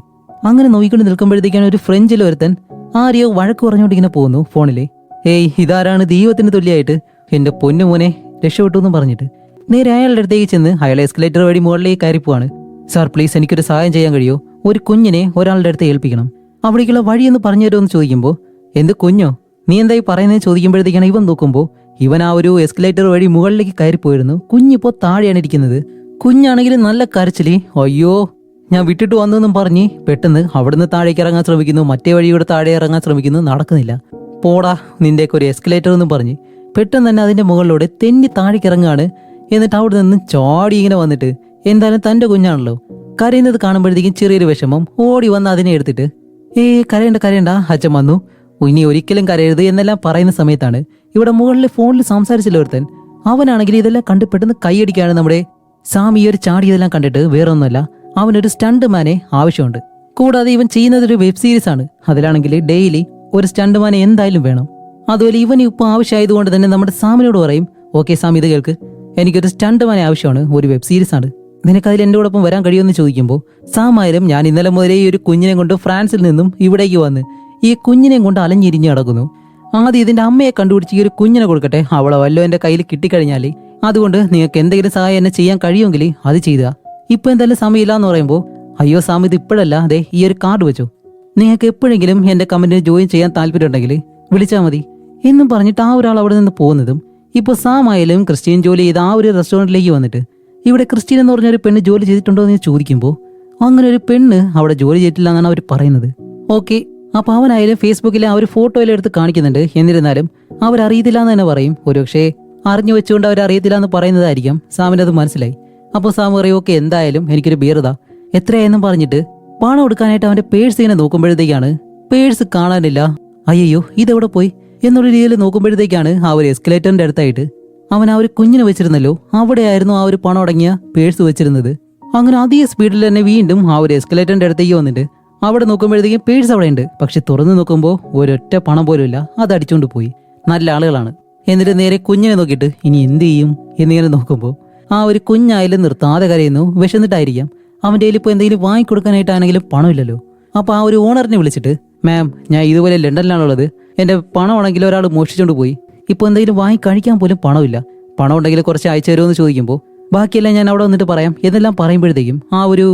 അങ്ങനെ നോക്കിക്കൊണ്ട് നിൽക്കുമ്പോഴത്തേക്കാണ് ഒരു ഫ്രഞ്ചിൽ ഒരുത്തൻ ആരെയോ വഴക്ക് പറഞ്ഞോണ്ടിങ്ങനെ പോകുന്നു ഫോണില്. ഏയ് ഇതാരാണ് ദൈവത്തിന് തുല്യമായിട്ട് എന്റെ പൊന്നു മോനെ രക്ഷപ്പെട്ടു എന്നും പറഞ്ഞിട്ട് നേരെ അയാളുടെ അടുത്തേക്ക് ചെന്ന് അയാൾ എസ്കലേറ്റർ വഴി മുകളിലേക്ക് കയറിപ്പോവാണ്. സാർ പ്ലീസ് എനിക്കൊരു സഹായം ചെയ്യാൻ കഴിയോ? ഒരു കുഞ്ഞിനെ ഒരാളുടെ അടുത്ത് ഏൽപ്പിക്കണം. അവിടേക്കുള്ള വഴിയൊന്ന് പറഞ്ഞു തരുമോ എന്ന് ചോദിക്കുമ്പോൾ എന്ത് കുഞ്ഞോ നീ എന്തായി പറയുന്നത് ചോദിക്കുമ്പോഴത്തേക്കാണ് ഇവൻ നോക്കുമ്പോൾ ഇവൻ ആ ഒരു എസ്കലേറ്റർ വഴി മുകളിലേക്ക് കയറിപ്പോയിരുന്നു. കുഞ്ഞിപ്പോ താഴെയാണ് ഇരിക്കുന്നത്. കുഞ്ഞാണെങ്കിൽ നല്ല കരച്ചില്. അയ്യോ ഞാൻ വിട്ടിട്ട് വന്നെന്നും പറഞ്ഞ് പെട്ടെന്ന് അവിടുന്ന് താഴേക്ക് ഇറങ്ങാൻ ശ്രമിക്കുന്നു. മറ്റേ വഴിയൂടെ താഴെ ഇറങ്ങാൻ ശ്രമിക്കുന്നു. നടക്കുന്നില്ല. പോടാ നിന്റെയൊക്കെ ഒരു എസ്കലേറ്റർ എന്നും പറഞ്ഞ് പെട്ടെന്ന് തന്നെ അതിന്റെ മുകളിലൂടെ തെന്നി താഴേക്ക് ഇറങ്ങാണ്. എന്നിട്ട് അവിടെ നിന്ന് ചാടി ഇങ്ങനെ വന്നിട്ട് എന്തായാലും തന്റെ കുഞ്ഞാണല്ലോ കരയുന്നത് കാണുമ്പോഴത്തേക്കും ചെറിയൊരു വിഷമം ഓടി വന്ന് അതിനെ എടുത്തിട്ട് കരയണ്ട അച്ഛൻ വന്നു ഇനി ഒരിക്കലും കരയരുത് എന്നെല്ലാം പറയുന്ന സമയത്താണ് ഇവിടെ മുകളിൽ ഫോണിൽ സംസാരിച്ചില്ല ഒരുത്തൻ. അവനാണെങ്കിൽ ഇതെല്ലാം കണ്ട് പെട്ടെന്ന് കൈയടിക്കാണ് നമ്മുടെ സാം. ഈ ഒരു ചാടിയതെല്ലാം കണ്ടിട്ട് വേറൊന്നുമല്ല, അവനൊരു സ്റ്റണ്ട് മാനെ ആവശ്യമുണ്ട്. കൂടാതെ ഇവൻ ചെയ്യുന്നത് ഒരു വെബ് സീരീസ് ആണ്. അതിലാണെങ്കിൽ ഡെയിലി ഒരു സ്റ്റണ്ട് മാനെ എന്തായാലും വേണം. അതുപോലെ ഇവന് ഇപ്പോൾ ആവശ്യമായതുകൊണ്ട് തന്നെ നമ്മുടെ സാമിനോട് പറയും, ഓക്കെ സാം ഇത് കേൾക്ക്, എനിക്കൊരു സ്റ്റണ്ട് മാനെ ആവശ്യമാണ്, ഒരു വെബ് സീരീസ് ആണ്, നിനക്കതിൽ എൻ്റെ കൂടൊപ്പം വരാൻ കഴിയുമെന്ന് ചോദിക്കുമ്പോൾ സാമായാലും ഞാൻ ഇന്നലെ മുതലേ ഈ ഒരു കുഞ്ഞിനെ കൊണ്ട് ഫ്രാൻസിൽ നിന്നും ഇവിടേക്ക് വന്ന് ഈ കുഞ്ഞിനെയും കൊണ്ട് അലഞ്ഞിരിഞ്ഞ് നടക്കുന്നു. ആദ്യം ഇതിന്റെ അമ്മയെ കണ്ടുപിടിച്ച് ഈ ഒരു കുഞ്ഞിനെ കൊടുക്കട്ടെ, അവളെ വല്ലോ എന്റെ കയ്യിൽ കിട്ടിക്കഴിഞ്ഞാൽ അതുകൊണ്ട് നിങ്ങൾക്ക് എന്തെങ്കിലും സഹായം എന്നെ ചെയ്യാൻ കഴിയുമെങ്കിൽ അത് ചെയ്യുക. ഇപ്പൊ എന്തായാലും സമയമില്ല എന്ന് പറയുമ്പോൾ അയ്യോ സാം ഇത് ഇപ്പോഴല്ല, അതെ ഈ ഒരു കാർഡ് വെച്ചോ, നിങ്ങൾക്ക് എപ്പോഴെങ്കിലും എന്റെ കമ്പനിയിൽ ജോയിൻ ചെയ്യാൻ താല്പര്യം ഉണ്ടെങ്കിൽ വിളിച്ചാൽ മതി എന്നും പറഞ്ഞിട്ട് ആ ഒരാൾ അവിടെ നിന്ന് പോകുന്നതും ഇപ്പോൾ സാമായാലും ക്രിസ്ത്യൻ ജോലി ചെയ്ത് ആ ഒരു റെസ്റ്റോറൻറ്റിലേക്ക് വന്നിട്ട് ഇവിടെ ക്രിസ്റ്റീൻ എന്ന് പറഞ്ഞൊരു പെണ്ണ് ജോലി ചെയ്തിട്ടുണ്ടോ എന്ന് ചോദിക്കുമ്പോൾ അങ്ങനെ ഒരു പെണ്ണ് അവിടെ ജോലി ചെയ്തിട്ടില്ല എന്നാണ് അവർ പറയുന്നത്. ഓക്കെ, അപ്പൊ അവനായാലും ഫേസ്ബുക്കിലെ ആ ഒരു ഫോട്ടോയിലും എടുത്ത് കാണിക്കുന്നുണ്ട്. എന്നിരുന്നാലും അവരറിയത്തില്ല എന്ന് തന്നെ പറയും. ഒരുപക്ഷെ അറിഞ്ഞു വെച്ചുകൊണ്ട് അവരറിയത്തില്ല എന്ന് പറയുന്നതായിരിക്കാം. സാമിന് അത് മനസ്സിലായി. അപ്പോൾ സാം പറയും, ഓക്കെ എന്തായാലും എനിക്കൊരു ബിയറുതാ, എത്രയായെന്നും പറഞ്ഞിട്ട് പണം എടുക്കാനായിട്ട് അവന്റെ പേഴ്സ് ഇങ്ങനെ നോക്കുമ്പോഴത്തേക്കാണ് പേഴ്സ് കാണാനില്ല. അയ്യോ ഇതെവിടെ പോയി എന്നുള്ള രീതിയിൽ നോക്കുമ്പോഴത്തേക്കാണ് ആ ഒരു എസ്കലേറ്ററിന്റെ അടുത്തായിട്ട് അവൻ ആ ഒരു കുഞ്ഞിനെ വെച്ചിരുന്നല്ലോ അവിടെയായിരുന്നു ആ ഒരു പണം അടങ്ങിയ പേഴ്സ് വെച്ചിരുന്നത്. അങ്ങനെ അതേ സ്പീഡിൽ തന്നെ വീണ്ടും ആ ഒരു എസ്കലേറ്ററിന്റെ അടുത്തേക്ക് വന്നിട്ട് അവിടെ നോക്കുമ്പോഴത്തേക്കും പേഴ്സ് അവിടെ ഉണ്ട്. പക്ഷെ തുറന്നു നോക്കുമ്പോൾ ഒരൊറ്റ പണം പോലും ഇല്ല. അത് അടിച്ചുകൊണ്ട് പോയി. നല്ല ആളുകളാണ്. എന്നിട്ട് നേരെ കുഞ്ഞിനെ നോക്കിയിട്ട് ഇനി എന്ത് ചെയ്യും എന്നിങ്ങനെ നോക്കുമ്പോൾ ആ ഒരു കുഞ്ഞായാലും നിർത്താതെ കരയുന്നു. വിശന്നിട്ടായിരിക്കാം. അവന്റെ കയ്യിൽ ഇപ്പോൾ എന്തെങ്കിലും വാങ്ങിക്കൊടുക്കാനായിട്ടാണെങ്കിലും പണമില്ലല്ലോ. അപ്പൊ ആ ഒരു ഓണറിനെ വിളിച്ചിട്ട്, മാം ഞാൻ ഇതുപോലെ ലണ്ടനിലാണുള്ളത്, എന്റെ പണമാണെങ്കിൽ ഒരാൾ മോഷ്ടിച്ചുകൊണ്ട് പോയി, ഇപ്പോൾ എന്തെങ്കിലും വാങ്ങി കഴിക്കാൻ പോലും പണമില്ല, പണം ഉണ്ടെങ്കിൽ കുറച്ച് അയച്ചു തരുമെന്ന് ചോദിക്കുമ്പോൾ ബാക്കിയെല്ലാം ഞാൻ അവിടെ വന്നിട്ട് പറയാം എന്നെല്ലാം പറയുമ്പോഴത്തേക്കും ആ ഒരു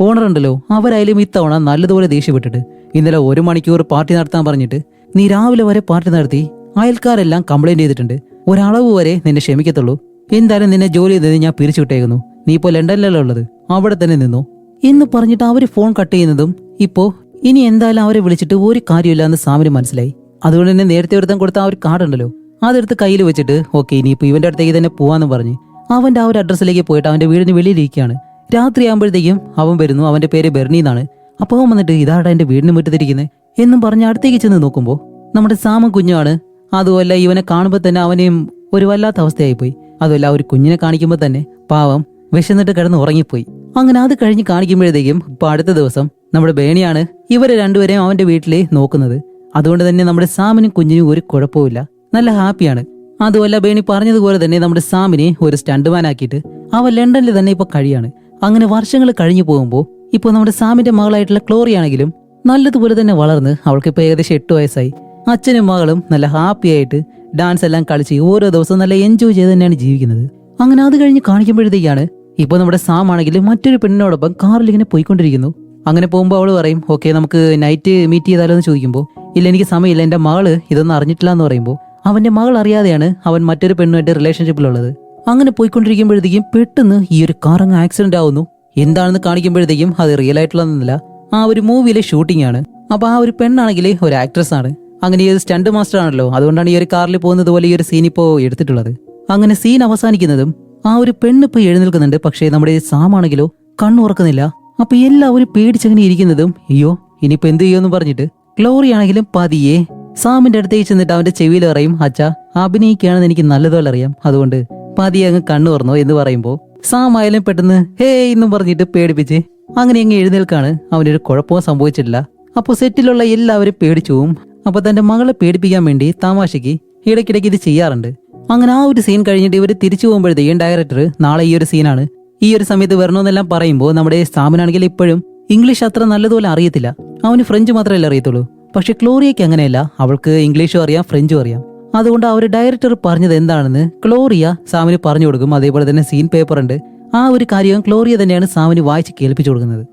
ഓണർ ഉണ്ടല്ലോ അവരായാലും ഇത്തവണ നല്ലതുപോലെ ദേഷ്യപ്പെട്ടിട്ട് ഇന്നലെ 1 മണിക്കൂർ പാർട്ടി നടത്താൻ പറഞ്ഞിട്ട് നീ രാവിലെ വരെ പാർട്ടി നടത്തി, അയൽക്കാരെല്ലാം കംപ്ലൈന്റ് ചെയ്തിട്ടുണ്ട്, ഒരളവ് വരെ നിന്നെ ക്ഷമിക്കത്തുള്ളൂ, എന്തായാലും നിന്നെ ജോലി ചെയ്തത് ഞാൻ പിരിച്ചു വിട്ടേക്കുന്നു, നീ ഇപ്പോൾ ലണ്ടനിലല്ലോ ഉള്ളത്, അവിടെ തന്നെ നിന്നോ എന്ന് പറഞ്ഞിട്ട് അവര് ഫോൺ കട്ട് ചെയ്യുന്നതും ഇപ്പോ ഇനി എന്തായാലും അവരെ വിളിച്ചിട്ട് ഒരു കാര്യമില്ല എന്ന് സാമിന് മനസ്സിലായി. അതുകൊണ്ട് തന്നെ നേരത്തെ ഒരുത്തം കൊടുത്ത ആ ഒരു കാർഡ് ഉണ്ടല്ലോ അതെടുത്ത് കയ്യിൽ വെച്ചിട്ട് ഓക്കെ ഇനിയിപ്പോൾ ഇവന്റെ അടുത്തേക്ക് തന്നെ പോവാന്ന് പറഞ്ഞ് അവന്റെ ആ ഒരു അഡ്രസ്സിലേക്ക് പോയിട്ട് അവന്റെ വീടിന് വെളിയിലിരിക്കുകയാണ്. രാത്രിയാകുമ്പോഴത്തേക്കും അവൻ വരുന്നു. അവന്റെ പേര് ബെർണി എന്നാണ്. അപ്പോൾ അവൻ വന്നിട്ട് ഇതാടാ എന്റെ വീടിന് മുറ്റത്തിരിക്കുന്നത് എന്നും പറഞ്ഞ് അടുത്തേക്ക് ചെന്ന് നോക്കുമ്പോൾ നമ്മുടെ സാമൻ കുഞ്ഞാണ്. അതുമല്ല ഇവനെ കാണുമ്പോൾ തന്നെ അവനെയും ഒരു വല്ലാത്ത അവസ്ഥയായിപ്പോയി. അതുമല്ല ഒരു കുഞ്ഞിനെ കാണിക്കുമ്പോൾ തന്നെ പാവം വിശന്നിട്ട് കിടന്ന് ഉറങ്ങിപ്പോയി. അങ്ങനെ അത് കഴിഞ്ഞ് കാണിക്കുമ്പോഴത്തേക്കും ഇപ്പൊ അടുത്ത ദിവസം നമ്മുടെ ബേണിയാണ് ഇവരെ രണ്ടുപേരെയും അവന്റെ വീട്ടില് നോക്കുന്നത്. അതുകൊണ്ട് തന്നെ നമ്മുടെ സാമിനും കുഞ്ഞിനും ഒരു കുഴപ്പമില്ല, നല്ല ഹാപ്പിയാണ്. അതുമല്ല ബേണി പറഞ്ഞതുപോലെ തന്നെ നമ്മുടെ സാമിനെ ഒരു സ്റ്റണ്ട്മാൻ ആക്കിയിട്ട് അവൻ ലണ്ടനിൽ തന്നെ ഇപ്പൊ കഴിയാണ്. അങ്ങനെ വർഷങ്ങൾ കഴിഞ്ഞു പോകുമ്പോൾ ഇപ്പോൾ നമ്മുടെ സാമിന്റെ മകളായിട്ടുള്ള ക്ലോറി ആണെങ്കിലും നല്ലതുപോലെ തന്നെ വളർന്ന് അവൾക്കിപ്പോൾ ഏകദേശം 8 വയസ്സായി. അച്ഛനും മകളും നല്ല ഹാപ്പി ആയിട്ട് ഡാൻസ് എല്ലാം കളിച്ച് ഓരോ ദിവസവും നല്ല എൻജോയ് ചെയ്ത് തന്നെയാണ് ജീവിക്കുന്നത്. അങ്ങനെ അത് കഴിഞ്ഞ് കാണിക്കുമ്പോഴത്തേക്കാണ് ഇപ്പൊ നമ്മുടെ സാം ആണെങ്കിൽ മറ്റൊരു പെണ്ണിനോടൊപ്പം കാറിൽ ഇങ്ങനെ പോയിക്കൊണ്ടിരിക്കുന്നു. അങ്ങനെ പോകുമ്പോൾ അവള് പറയും, ഓക്കെ നമുക്ക് നൈറ്റ് മീറ്റ് ചെയ്താലോ എന്ന് ചോദിക്കുമ്പോൾ ഇല്ല എനിക്ക് സമയമില്ല, എന്റെ മകള് ഇതൊന്നും അറിഞ്ഞിട്ടില്ല എന്ന് പറയുമ്പോൾ അവന്റെ മകൾ അറിയാതെയാണ് അവൻ മറ്റൊരു പെണ്ണുമായിട്ട് റിലേഷൻഷിപ്പിലുള്ളത്. അങ്ങനെ പോയിക്കൊണ്ടിരിക്കുമ്പോഴത്തേക്കും പെട്ടെന്ന് ഈ ഒരു കാർ അങ്ങ് ആക്സിഡന്റ് ആവുന്നു. എന്താണെന്ന് കാണിക്കുമ്പോഴത്തേക്കും അത് റിയൽ ആയിട്ടുള്ളതെന്നല്ല, ആ ഒരു മൂവിയിലെ ഷൂട്ടിംഗ് ആണ്. അപ്പൊ ആ ഒരു പെണ്ണാണെങ്കിൽ ഒരു ആക്ട്രസ് ആണ്. അങ്ങനെ ഈ ഒരു സ്റ്റണ്ട് മാസ്റ്റർ ആണല്ലോ, അതുകൊണ്ടാണ് ഈ ഒരു കാറിൽ പോകുന്നത് പോലെ ഈ ഒരു സീൻ ഇപ്പോ എടുത്തിട്ടുള്ളത്. അങ്ങനെ സീൻ അവസാനിക്കുന്നതും ആ ഒരു പെണ്ണ് ഇപ്പൊ എഴുന്നേൽക്കുന്നുണ്ട്. പക്ഷേ നമ്മുടെ സാമാണെങ്കിലോ കണ്ണുറക്കുന്നില്ല. അപ്പൊ എല്ലാവരും പേടിച്ചങ്ങനെ ഇരിക്കുന്നതും അയ്യോ ഇനിയിപ്പോ എന്ത് ചെയ്യുമെന്ന് പറഞ്ഞിട്ട് ഗ്ലോറി ആണെങ്കിലും പതിയെ സാമിന്റെ അടുത്തേക്ക് ചെന്നിട്ട് അവന്റെ ചെവിയിൽ പറയും, അച്ഛാ അഭിനയിക്കുകയാണെന്ന് എനിക്ക് നല്ലതുപോലെ അറിയാം, അതുകൊണ്ട് പതിയെ അങ്ങ് കണ്ണു തുറന്നോ എന്ന് പറയുമ്പോൾ സാം ആയാലും പെട്ടെന്ന് ഹേ എന്നും പറഞ്ഞിട്ട് പേടിപ്പിച്ച് അങ്ങനെ അങ്ങ് എഴുന്നേൽക്കാണ്. അവനൊരു കുഴപ്പവും സംഭവിച്ചിട്ടില്ല. അപ്പോൾ സെറ്റിലുള്ള എല്ലാവരും പേടിച്ചു പോവും. അപ്പൊ തന്റെ മകളെ പേടിപ്പിക്കാൻ വേണ്ടി തമാശയ്ക്ക് ഇടയ്ക്കിടയ്ക്ക് ഇത് ചെയ്യാറുണ്ട്. അങ്ങനെ ആ ഒരു സീൻ കഴിഞ്ഞിട്ട് ഇവർ തിരിച്ചു പോകുമ്പോഴത്തേക്കും ഡയറക്ടർ നാളെ ഈ ഒരു സീനാണ്, ഈ ഒരു സമയത്ത് വരണമെന്നെല്ലാം പറയുമ്പോൾ നമ്മുടെ സാമിനാണെങ്കിൽ ഇപ്പോഴും ഇംഗ്ലീഷ് അത്ര നല്ലതുപോലെ അറിയത്തില്ല. അവന് ഫ്രഞ്ച് മാത്രമല്ലേ അറിയത്തുള്ളൂ. പക്ഷെ ക്ലോറിയയ്ക്ക് അങ്ങനെയല്ല. അവൾക്ക് ഇംഗ്ലീഷും അറിയാം, ഫ്രഞ്ചും അറിയാം. അതുകൊണ്ട് ആ ഒരു ഡയറക്ടർ പറഞ്ഞത് എന്താണെന്ന് ക്ലോറിയ സാമിന് പറഞ്ഞു കൊടുക്കും. അതേപോലെ തന്നെ സീൻ പേപ്പർ ഉണ്ട്, ആ ഒരു കാര്യം ക്ലോറിയ തന്നെയാണ് സാമിന് വായിച്ച് കേൾപ്പിച്ചു കൊടുക്കുന്നത്.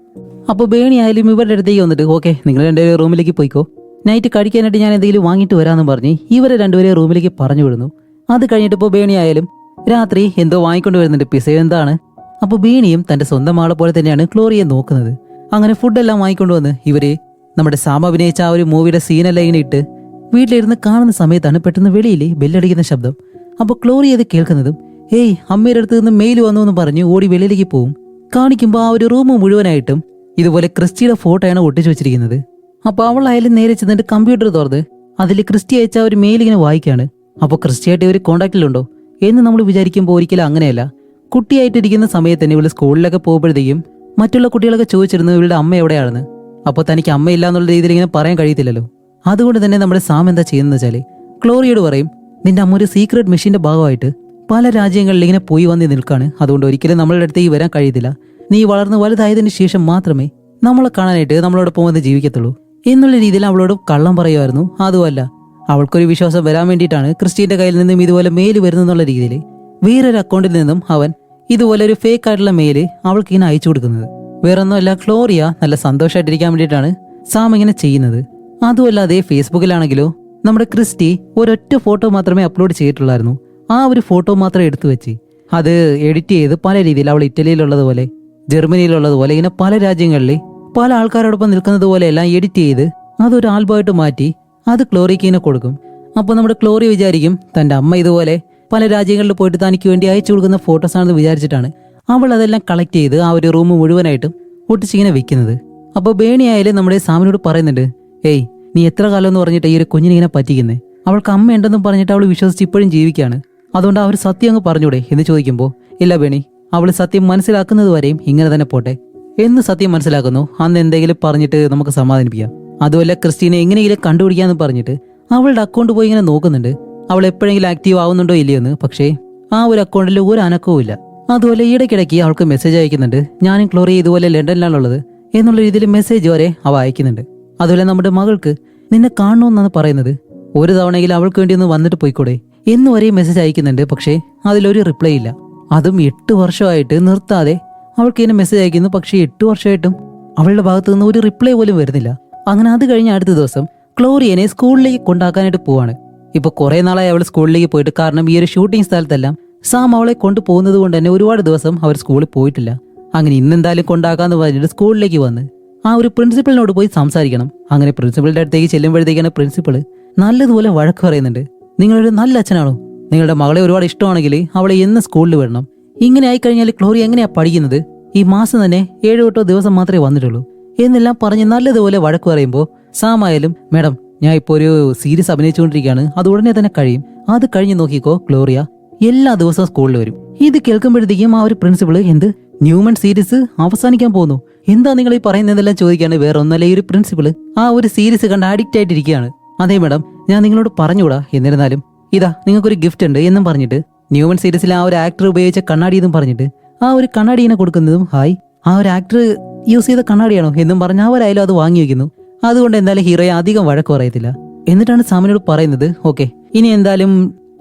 അപ്പോൾ ബേണി ആയാലും ഇവരുടെ അടുത്തേക്ക് വന്നിട്ട് ഓക്കെ നിങ്ങൾ രണ്ടുപേരും റൂമിലേക്ക് പോയിക്കോ, നൈറ്റ് കഴിക്കാനായിട്ട് ഞാൻ എന്തെങ്കിലും വാങ്ങിയിട്ട് വരാമെന്ന് പറഞ്ഞ് ഇവരെ രണ്ടുപേരെ റൂമിലേക്ക് പറഞ്ഞു വിടുന്നു. അത് കഴിഞ്ഞിട്ട് ഇപ്പോൾ ബേണി ആയാലും രാത്രി എന്തോ വാങ്ങിക്കൊണ്ട് വരുന്നുണ്ട്, പിസയോ എന്താണ്. അപ്പോൾ ബേണിയും തന്റെ സ്വന്തം ആളെ പോലെ തന്നെയാണ് ക്ലോറിയെ നോക്കുന്നത്. അങ്ങനെ ഫുഡെല്ലാം വാങ്ങിക്കൊണ്ടുവന്ന് ഇവര് നമ്മുടെ സാം അഭിനയിച്ച ആ ഒരു മൂവിയുടെ സീനെല്ലാം ഇങ്ങനെ ഇട്ട് വീട്ടിലിരുന്ന് കാണുന്ന സമയത്താണ് പെട്ടെന്ന് വെളിയിൽ ബെല്ലടിക്കുന്ന ശബ്ദം. അപ്പോൾ ക്ലോറി അത് കേൾക്കുന്നതും ഏയ് അമ്മയുടെ അടുത്ത് നിന്ന് മെയിൽ വന്നു എന്ന് പറഞ്ഞ് ഓടി വെളിയിലേക്ക് പോവും. കാണിക്കുമ്പോൾ ആ ഒരു റൂം മുഴുവനായിട്ടും ഇതുപോലെ ക്രിസ്റ്റിയുടെ ഫോട്ടോയാണ് ഒട്ടിച്ചു വെച്ചിരിക്കുന്നത്. അപ്പോൾ അവളായാലും നേരെ ചെന്നിട്ട് കമ്പ്യൂട്ടർ തുറന്ന് അതിൽ ക്രിസ്റ്റി അയച്ച ഒരു മെയിൽ ഇങ്ങനെ വായിക്കാണ്. അപ്പോൾ ക്രിസ്റ്റിയായിട്ട് ഇവർ കോണ്ടാക്റ്റിലുണ്ടോ എന്ന് നമ്മൾ വിചാരിക്കുമ്പോൾ ഒരിക്കലും അങ്ങനെയല്ല. കുട്ടിയായിട്ടിരിക്കുന്ന സമയത്ത് തന്നെ ഇവള് സ്കൂളിലൊക്കെ പോകുമ്പോഴത്തേക്കും മറ്റുള്ള കുട്ടികളൊക്കെ ചോദിച്ചിരുന്നു ഇവളുടെ അമ്മ എവിടെയാണെന്ന്. അപ്പോൾ തനിക്ക് അമ്മയില്ല എന്നുള്ള രീതിയിൽ ഇങ്ങനെ പറയാൻ കഴിയത്തില്ലല്ലോ. അതുകൊണ്ട് തന്നെ നമ്മുടെ സാം എന്താ ചെയ്യുന്നത് വെച്ചാൽ ക്ലോറിയോട് പറയും നിന്റെ അമ്മ ഒരു സീക്രട്ട് മെഷീന്റെ ഭാഗമായിട്ട് പല രാജ്യങ്ങളിൽ ഇങ്ങനെ പോയി വന്ന് നിൽക്കാണ്, അതുകൊണ്ട് ഒരിക്കലും നമ്മളുടെ അടുത്തേക്ക് വരാൻ കഴിയത്തില്ല. നീ വളർന്ന് വലുതായതിനു ശേഷം മാത്രമേ നമ്മളെ കാണാനായിട്ട് നമ്മളോടൊപ്പം വന്ന് ജീവിക്കത്തുള്ളൂ എന്നുള്ള രീതിയിൽ അവളോട് കള്ളം പറയുമായിരുന്നു. അതുമല്ല അവൾക്കൊരു വിശ്വാസം വരാൻ വേണ്ടിയിട്ടാണ് ക്രിസ്റ്റീന്റെ കയ്യിൽ നിന്നും ഇതുപോലെ മെയിൽ വരുന്നെന്നുള്ള രീതിയിൽ വേറൊരു അക്കൗണ്ടിൽ നിന്നും അവൻ ഇതുപോലെ ഒരു ഫേക്ക് ആയിട്ടുള്ള മെയില് അവൾക്ക് ഇങ്ങനെ അയച്ചു കൊടുക്കുന്നത്. വേറൊന്നുമല്ല, ക്ലോറിയ നല്ല സന്തോഷമായിട്ടിരിക്കാൻ വേണ്ടിയിട്ടാണ് സാം ഇങ്ങനെ ചെയ്യുന്നത്. അതുമല്ലാതെ ഫേസ്ബുക്കിലാണെങ്കിലോ നമ്മുടെ ക്രിസ്റ്റി ഒരൊറ്റ ഫോട്ടോ മാത്രമേ അപ്ലോഡ് ചെയ്തിട്ടുള്ളായിരുന്നു. ആ ഒരു ഫോട്ടോ മാത്രം എടുത്തു വെച്ച് അത് എഡിറ്റ് ചെയ്ത് പല രീതിയിൽ അവൾ ഇറ്റലിയിലുള്ളതുപോലെ ജർമ്മനിയിലുള്ളതുപോലെ ഇങ്ങനെ പല രാജ്യങ്ങളിൽ പല ആൾക്കാരോടൊപ്പം നിൽക്കുന്നത് പോലെ എല്ലാം എഡിറ്റ് ചെയ്ത് അതൊരു ആൽബമായിട്ട് മാറ്റി അത് ക്ലോറിക്ക് ഇങ്ങനെ കൊടുക്കും. അപ്പോൾ നമ്മുടെ ക്ലോറി വിചാരിക്കും തൻ്റെ അമ്മ ഇതുപോലെ പല രാജ്യങ്ങളിൽ പോയിട്ട് തനിക്ക് വേണ്ടി അയച്ചു കൊടുക്കുന്ന ഫോട്ടോസാണെന്ന് വിചാരിച്ചിട്ടാണ് അവൾ അതെല്ലാം കളക്ട് ചെയ്ത് ആ ഒരു റൂം മുഴുവനായിട്ടും ഒട്ടിച്ചിങ്ങനെ വെക്കുന്നത്. അപ്പോൾ ബേണി ആയാലും നമ്മുടെ സാമിനോട് പറയുന്നുണ്ട് ഏയ് നീ എത്ര കാലം എന്ന് പറഞ്ഞിട്ട് ഈ ഒരു കുഞ്ഞിനിങ്ങനെ പറ്റിക്കുന്നേ, അവൾക്ക് അമ്മ ഉണ്ടെന്നും പറഞ്ഞിട്ട് അവൾ വിശ്വസിച്ച് ഇപ്പോഴും ജീവിക്കുകയാണ്, അതുകൊണ്ട് അവർ സത്യം അങ്ങ് പറഞ്ഞൂടെ എന്ന് ചോദിക്കുമ്പോൾ ഇല്ല ബേണി, അവൾ സത്യം മനസ്സിലാക്കുന്നത് വരെയും ഇങ്ങനെ തന്നെ പോട്ടെ എന്ന് സത്യം മനസ്സിലാക്കുന്നു. അന്ന് എന്തെങ്കിലും പറഞ്ഞിട്ട് നമുക്ക് സമാധാനിപ്പിക്കാം. അതുമല്ല ക്രിസ്റ്റീനെ എങ്ങനെയെങ്കിലും കണ്ടുപിടിക്കാന്ന് പറഞ്ഞിട്ട് അവളുടെ അക്കൗണ്ട് പോയി ഇങ്ങനെ നോക്കുന്നുണ്ട് അവൾ എപ്പോഴെങ്കിലും ആക്റ്റീവ് ആവുന്നുണ്ടോ ഇല്ലയോ എന്ന്. പക്ഷേ ആ ഒരു അക്കൗണ്ടിൽ ഒരു അനക്കവും ഇല്ല. അതുപോലെ ഇടയ്ക്കിടയ്ക്ക് അവൾക്ക് മെസ്സേജ് അയക്കുന്നുണ്ട് ഞാനും ക്ലോറി ഇതുപോലെ ലണ്ടനിലാണുള്ളത് എന്നുള്ള രീതിയിൽ മെസ്സേജ് വരെ അവ അയക്കുന്നുണ്ട്. അതുപോലെ നമ്മുടെ മകൾക്ക് നിന്നെ കാണണമെന്നാണ് പറയുന്നത്, ഒരു തവണയെങ്കിലും അവൾക്ക് വേണ്ടി ഒന്ന് വന്നിട്ട് പോയിക്കൂടെ എന്ന് വരെയും മെസ്സേജ് അയക്കുന്നുണ്ട്. പക്ഷേ അതിലൊരു റിപ്ലൈ ഇല്ല. അതും 8 വർഷമായിട്ട് നിർത്താതെ അവൾക്ക് ഇങ്ങനെ മെസ്സേജ് അയക്കുന്നു. പക്ഷേ 8 വർഷമായിട്ടും അവളുടെ ഭാഗത്തു നിന്ന് ഒരു റിപ്ലൈ പോലും വരുന്നില്ല. അങ്ങനെ അത് കഴിഞ്ഞ അടുത്ത ദിവസം ക്ലോറിയനെ സ്കൂളിലേക്ക് കൊണ്ടാക്കാനായിട്ട് പോവാണ്. ഇപ്പൊ കുറെ നാളായി അവൾ സ്കൂളിലേക്ക് പോയിട്ട്, കാരണം ഈ ഒരു ഷൂട്ടിംഗ് സ്ഥലത്തെല്ലാം സാം അവളെ കൊണ്ടുപോകുന്നത് കൊണ്ട് തന്നെ ഒരുപാട് ദിവസം അവർ സ്കൂളിൽ പോയിട്ടില്ല. അങ്ങനെ ഇന്നെന്തായാലും കൊണ്ടാക്കാന്ന് പറഞ്ഞിട്ട് സ്കൂളിലേക്ക് വന്ന് ആ ഒരു പ്രിൻസിപ്പളിനോട് പോയി സംസാരിക്കണം. അങ്ങനെ പ്രിൻസിപ്പളിന്റെ അടുത്തേക്ക് ചെല്ലുമ്പോഴത്തേക്കാണ് പ്രിൻസിപ്പൾ നല്ലതുപോലെ വഴക്ക് പറയുന്നുണ്ട്. നിങ്ങളൊരു നല്ല അച്ഛനാണോ? നിങ്ങളുടെ മകളെ ഒരുപാട് ഇഷ്ടമാണെങ്കിൽ അവളെ എന്ന് സ്കൂളിൽ വിടണം. ഇങ്ങനെ ആയിക്കഴിഞ്ഞാൽ ക്ലോറി എങ്ങനെയാ പഠിക്കുന്നത്? ഈ മാസം തന്നെ 7-8 ദിവസം മാത്രമേ വന്നിട്ടുള്ളൂ എന്നെല്ലാം പറഞ്ഞ് നല്ലതുപോലെ വഴക്ക് പറയുമ്പോൾ സാമായാലും മേഡം ഞാൻ ഇപ്പോൾ ഒരു സീരീസ് അഭിനയിച്ചുകൊണ്ടിരിക്കുകയാണ്, അത് ഉടനെ തന്നെ കഴിയും, അത് കഴിഞ്ഞ് നോക്കിക്കോ ക്ലോറിയ എല്ലാ ദിവസവും സ്കൂളിൽ വരും. ഇത് കേൾക്കുമ്പോഴത്തേക്കും ആ ഒരു പ്രിൻസിപ്പൾ എന്ത് ന്യൂമൻ സീരീസ് അവസാനിക്കാൻ പോകുന്നു, എന്താ നിങ്ങൾ ഈ പറയുന്നതെല്ലാം ചോദിക്കാണ്. വേറെ ഒന്നല്ല, ഈ ഒരു പ്രിൻസിപ്പൾ ആ ഒരു സീരീസ് കണ്ട് അഡിക്റ്റ് ആയിട്ടിരിക്കുകയാണ്. അതെ മേഡം, ഞാൻ നിങ്ങളോട് പറഞ്ഞുകൂടാ, എന്നിരുന്നാലും ഇതാ നിങ്ങൾക്കൊരു ഗിഫ്റ്റ് ഉണ്ട് എന്നും പറഞ്ഞിട്ട് ന്യൂമൻ സീരീസിലെ ആ ഒരു ആക്ടർ ഉപയോഗിച്ച കണ്ണാടി എന്നും പറഞ്ഞിട്ട് ആ ഒരു കണ്ണാടിനെ കൊടുക്കുന്നതും ഹായ് ആ ഒരു ആക്ടർ യൂസ് ചെയ്ത കണ്ണാടിയാണോ എന്നും പറഞ്ഞ് അവരായാലും അത് വാങ്ങി വെക്കുന്നു. അതുകൊണ്ട് എന്തായാലും ഹീറോയെ അധികം വഴക്ക് പറയത്തില്ല. എന്നിട്ടാണ് സാമിനോട് പറയുന്നത് ഓക്കെ ഇനി എന്തായാലും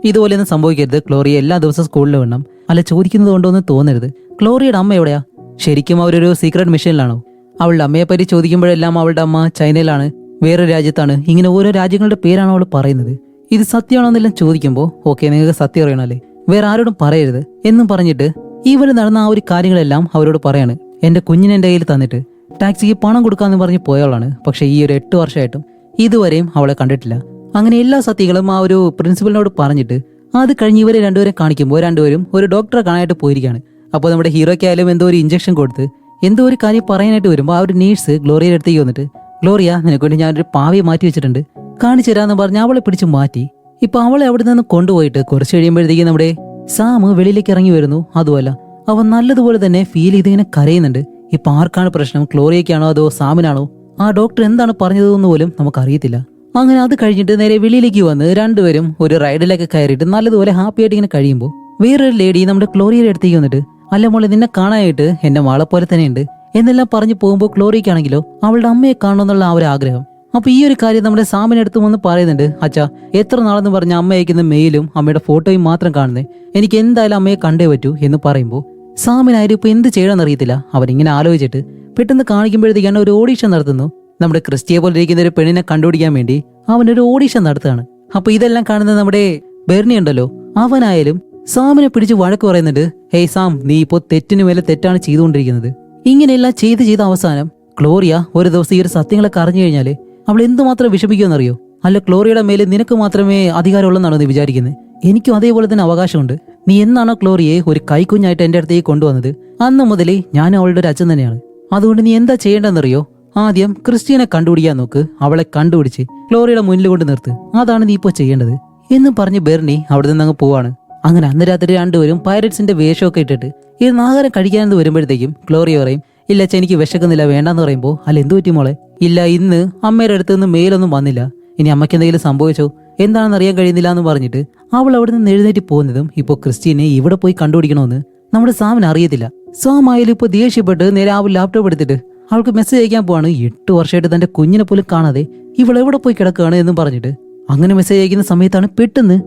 ഇതുപോലെയൊന്നും സംഭവിക്കരുത്, ക്ലോറിയ എല്ലാ ദിവസവും സ്കൂളിൽ വേണം, അല്ല ചോദിക്കുന്നത് കൊണ്ടോ എന്ന് തോന്നരുത്. ക്ലോറിയുടെ അമ്മ എവിടെയാ? ശരിക്കും അവരൊരു സീക്രട്ട് മിഷനിലാണോ? അവളുടെ അമ്മയെ പറ്റി ചോദിക്കുമ്പോഴെല്ലാം അവളുടെ അമ്മ ചൈനയിലാണ്, വേറൊരു രാജ്യത്താണ്, ഇങ്ങനെ ഓരോ രാജ്യങ്ങളുടെ പേരാണ് അവൾ പറയുന്നത്. ഇത് സത്യമാണോ എന്നെല്ലാം ചോദിക്കുമ്പോൾ ഓക്കെ നിങ്ങൾക്ക് സത്യം അറിയണല്ലേ, വേറെ ആരോടും പറയരുത് എന്നും പറഞ്ഞിട്ട് ഇവർ നടന്ന ആ ഒരു കാര്യങ്ങളെല്ലാം അവരോട് പറയാണ്. എന്റെ കുഞ്ഞിനെ എന്റെ കയ്യിൽ തന്നിട്ട് ടാക്സിക്ക് പണം കൊടുക്കാന്ന് പറഞ്ഞ് പോയവളാണ്. പക്ഷെ ഈ ഒരു 8 വർഷമായിട്ടും ഇതുവരെയും അവളെ കണ്ടിട്ടില്ല. അങ്ങനെ എല്ലാ സത്യങ്ങളും ആ ഒരു പ്രിൻസിപ്പലിനോട് പറഞ്ഞിട്ട് അത് കഴിഞ്ഞ് ഇവരെ രണ്ടുപേരെ കാണിക്കുമ്പോൾ രണ്ടുപേരും ഒരു ഡോക്ടറെ കാണാനായിട്ട് പോയിരിക്കുകയാണ്. അപ്പോൾ നമ്മുടെ ഹീറോയ്ക്കായാലും എന്തോ ഒരു ഇഞ്ചക്ഷൻ കൊടുത്ത് എന്തോ ഒരു കാര്യം പറയാനായിട്ട് വരുമ്പോൾ ആ ഒരു നേഴ്സ് ഗ്ലോറിയയുടെ അടുത്തേക്ക് വന്നിട്ട് ഗ്ലോറിയ നിനക്ക് വേണ്ടി ഞാനൊരു പാവയെ മാറ്റി വെച്ചിട്ടുണ്ട്, കാണിച്ചു തരാന്ന് പറഞ്ഞ് അവളെ പിടിച്ച് മാറ്റി. ഇപ്പൊ അവളെ അവിടെ നിന്ന് കൊണ്ടുപോയിട്ട് കുറച്ച് കഴിയുമ്പോഴത്തേക്ക് നമ്മുടെ സാം വെളിയിലേക്ക് ഇറങ്ങി വരുന്നു. അതുമല്ല അവൻ നല്ലതുപോലെ തന്നെ ഫീൽ ചെയ്തിങ്ങനെ കരയുന്നുണ്ട്. ഇപ്പൊ ആർക്കാണ് പ്രശ്നം, ക്ലോറിയയ്ക്കാണോ അതോ സാമിനാണോ? ആ ഡോക്ടർ എന്താണ് പറഞ്ഞതെന്ന് പോലും നമുക്കറിയത്തില്ല. അങ്ങനെ അത് കഴിഞ്ഞിട്ട് നേരെ വെളിയിലേക്ക് വന്ന് രണ്ടുപേരും ഒരു റൈഡിലൊക്കെ കയറിയിട്ട് നല്ലതുപോലെ ഹാപ്പി ആയിട്ട് ഇങ്ങനെ കഴിയുമ്പോൾ വേറൊരു ലേഡി നമ്മുടെ ക്ലോറിയയുടെ അടുത്തേക്ക് വന്നിട്ട് അല്ല മോളെ നിന്നെ കാണാനായിട്ട് എന്റെ മാളെ പോലെ തന്നെ ഉണ്ട് എന്നെല്ലാം പറഞ്ഞു പോകുമ്പോൾ ക്ലോറിയയ്ക്കാണെങ്കിലോ അവളുടെ അമ്മയെ കാണണമെന്നുള്ള ആ ഒരു ആഗ്രഹം. അപ്പൊ ഈ ഒരു കാര്യം നമ്മുടെ സാമിന്റെ അടുത്ത് വന്ന് പറയുന്നുണ്ട്. അച്ഛാ, എത്ര നാളെന്ന് പറഞ്ഞ അമ്മ അയക്കുന്ന മെയിലും അമ്മയുടെ ഫോട്ടോയും മാത്രം കാണുന്നേ, എനിക്ക് എന്തായാലും അമ്മയെ കണ്ടേ പറ്റൂ എന്ന് പറയുമ്പോൾ സാമിനായാലും ഇപ്പൊ എന്ത് ചെയ്യണമെന്ന് അറിയത്തില്ല. അവരിങ്ങനെ ആലോചിച്ചിട്ട് പെട്ടെന്ന് കാണിക്കുമ്പോഴത്തേക്കാണ് ഒരു ഓഡീഷൻ നടത്തുന്നു. നമ്മുടെ ക്രിസ്റ്റിയെ പോലെ ഇരിക്കുന്ന ഒരു പെണ്ണിനെ കണ്ടുപിടിക്കാൻ വേണ്ടി അവനൊരു ഓഡീഷൻ നടത്തുകയാണ്. അപ്പൊ ഇതെല്ലാം കാണുന്നത് നമ്മുടെ ബെർണി ഉണ്ടല്ലോ, അവനായാലും സാമിനെ പിടിച്ച് വഴക്ക് പറയുന്നുണ്ട്. ഹേയ് സാം, നീ ഇപ്പോ തെറ്റിന് മേലെ തെറ്റാണ് ചെയ്തുകൊണ്ടിരിക്കുന്നത്. ഇങ്ങനെയെല്ലാം ചെയ്ത് അവസാനം ക്ലോറിയ ഒരു ദിവസം ഈ ഒരു സത്യങ്ങളൊക്കെ അറിഞ്ഞു കഴിഞ്ഞാല് അവൾ എന്തുമാത്രം വിഷമിക്കുമെന്നറിയോ? അല്ല, ക്ലോറിയയുടെ മേലെ നിനക്ക് മാത്രമേ അധികാരമുള്ളെന്നാണോ നീ വിചാരിക്കുന്നത്? എനിക്കും അതേപോലെ തന്നെ അവകാശമുണ്ട്. നീ എന്നാണോ ക്ലോറിയെ ഒരു കൈക്കുഞ്ഞായിട്ട് എന്റെ അടുത്തേക്ക് കൊണ്ടുവന്നത്, അന്ന് മുതലേ ഞാൻ അവളുടെ ഒരു അച്ഛൻ തന്നെയാണ്. അതുകൊണ്ട് നീ എന്താ ചെയ്യേണ്ടതെന്നറിയോ? ആദ്യം ക്രിസ്റ്റീനെ കണ്ടുപിടിക്കാൻ നോക്ക്. അവളെ കണ്ടുപിടിച്ച് ക്ലോറിയുടെ മുന്നിൽ കൊണ്ട് നിർത്ത്. അതാണ് നീ ഇപ്പോ ചെയ്യേണ്ടത് എന്നും പറഞ്ഞ് ബെർണി അവിടെ നിന്ന് അങ്ങ് പോവാണ്. അങ്ങനെ അന്ന് രാത്രി രണ്ടുപേരും പൈററ്റ്സിന്റെ വേഷമൊക്കെ ഇട്ടിട്ട് ഈ ആഹാരം കഴിക്കാനെന്ന് വരുമ്പോഴത്തേക്കും ക്ലോറിയ പറയും, ഇല്ല അച്ഛാ, എനിക്ക് വിശക്കുന്നില്ല, വേണ്ടെന്ന് പറയുമ്പോൾ അല്ല എന്തു പറ്റി മോളെ? ഇല്ല, ഇന്ന് അമ്മയുടെ അടുത്ത് നിന്ന് മെയിലൊന്നും വന്നില്ല, ഇനി അമ്മയ്ക്ക് എന്തെങ്കിലും സംഭവിച്ചോ എന്താണെന്ന് അറിയാൻ കഴിയുന്നില്ല എന്ന് പറഞ്ഞിട്ട് അവൾ അവിടെ നിന്ന് എഴുന്നേറ്റ് പോകുന്നതും ഇപ്പൊ ക്രിസ്റ്റീനെ ഇവിടെ പോയി കണ്ടുപിടിക്കണമെന്ന് നമ്മുടെ സാമിന് അറിയത്തില്ല. സാം ആയാലും ഇപ്പൊ ദേഷ്യപ്പെട്ട് നേരെ ആ ലാപ്ടോപ്പ് എടുത്തിട്ട് അവൾക്ക് മെസ്സേജ് അയക്കാൻ പോവാണ്. 8 വർഷമായിട്ട് തന്റെ കുഞ്ഞിനെ പോലും കാണാതെ ഇവൾ എവിടെ പോയി കിടക്കുകയാണ് എന്നും പറഞ്ഞിട്ട് അങ്ങനെ മെസ്സേജ് അയക്കുന്ന സമയത്താണ് പെട്ടെന്ന്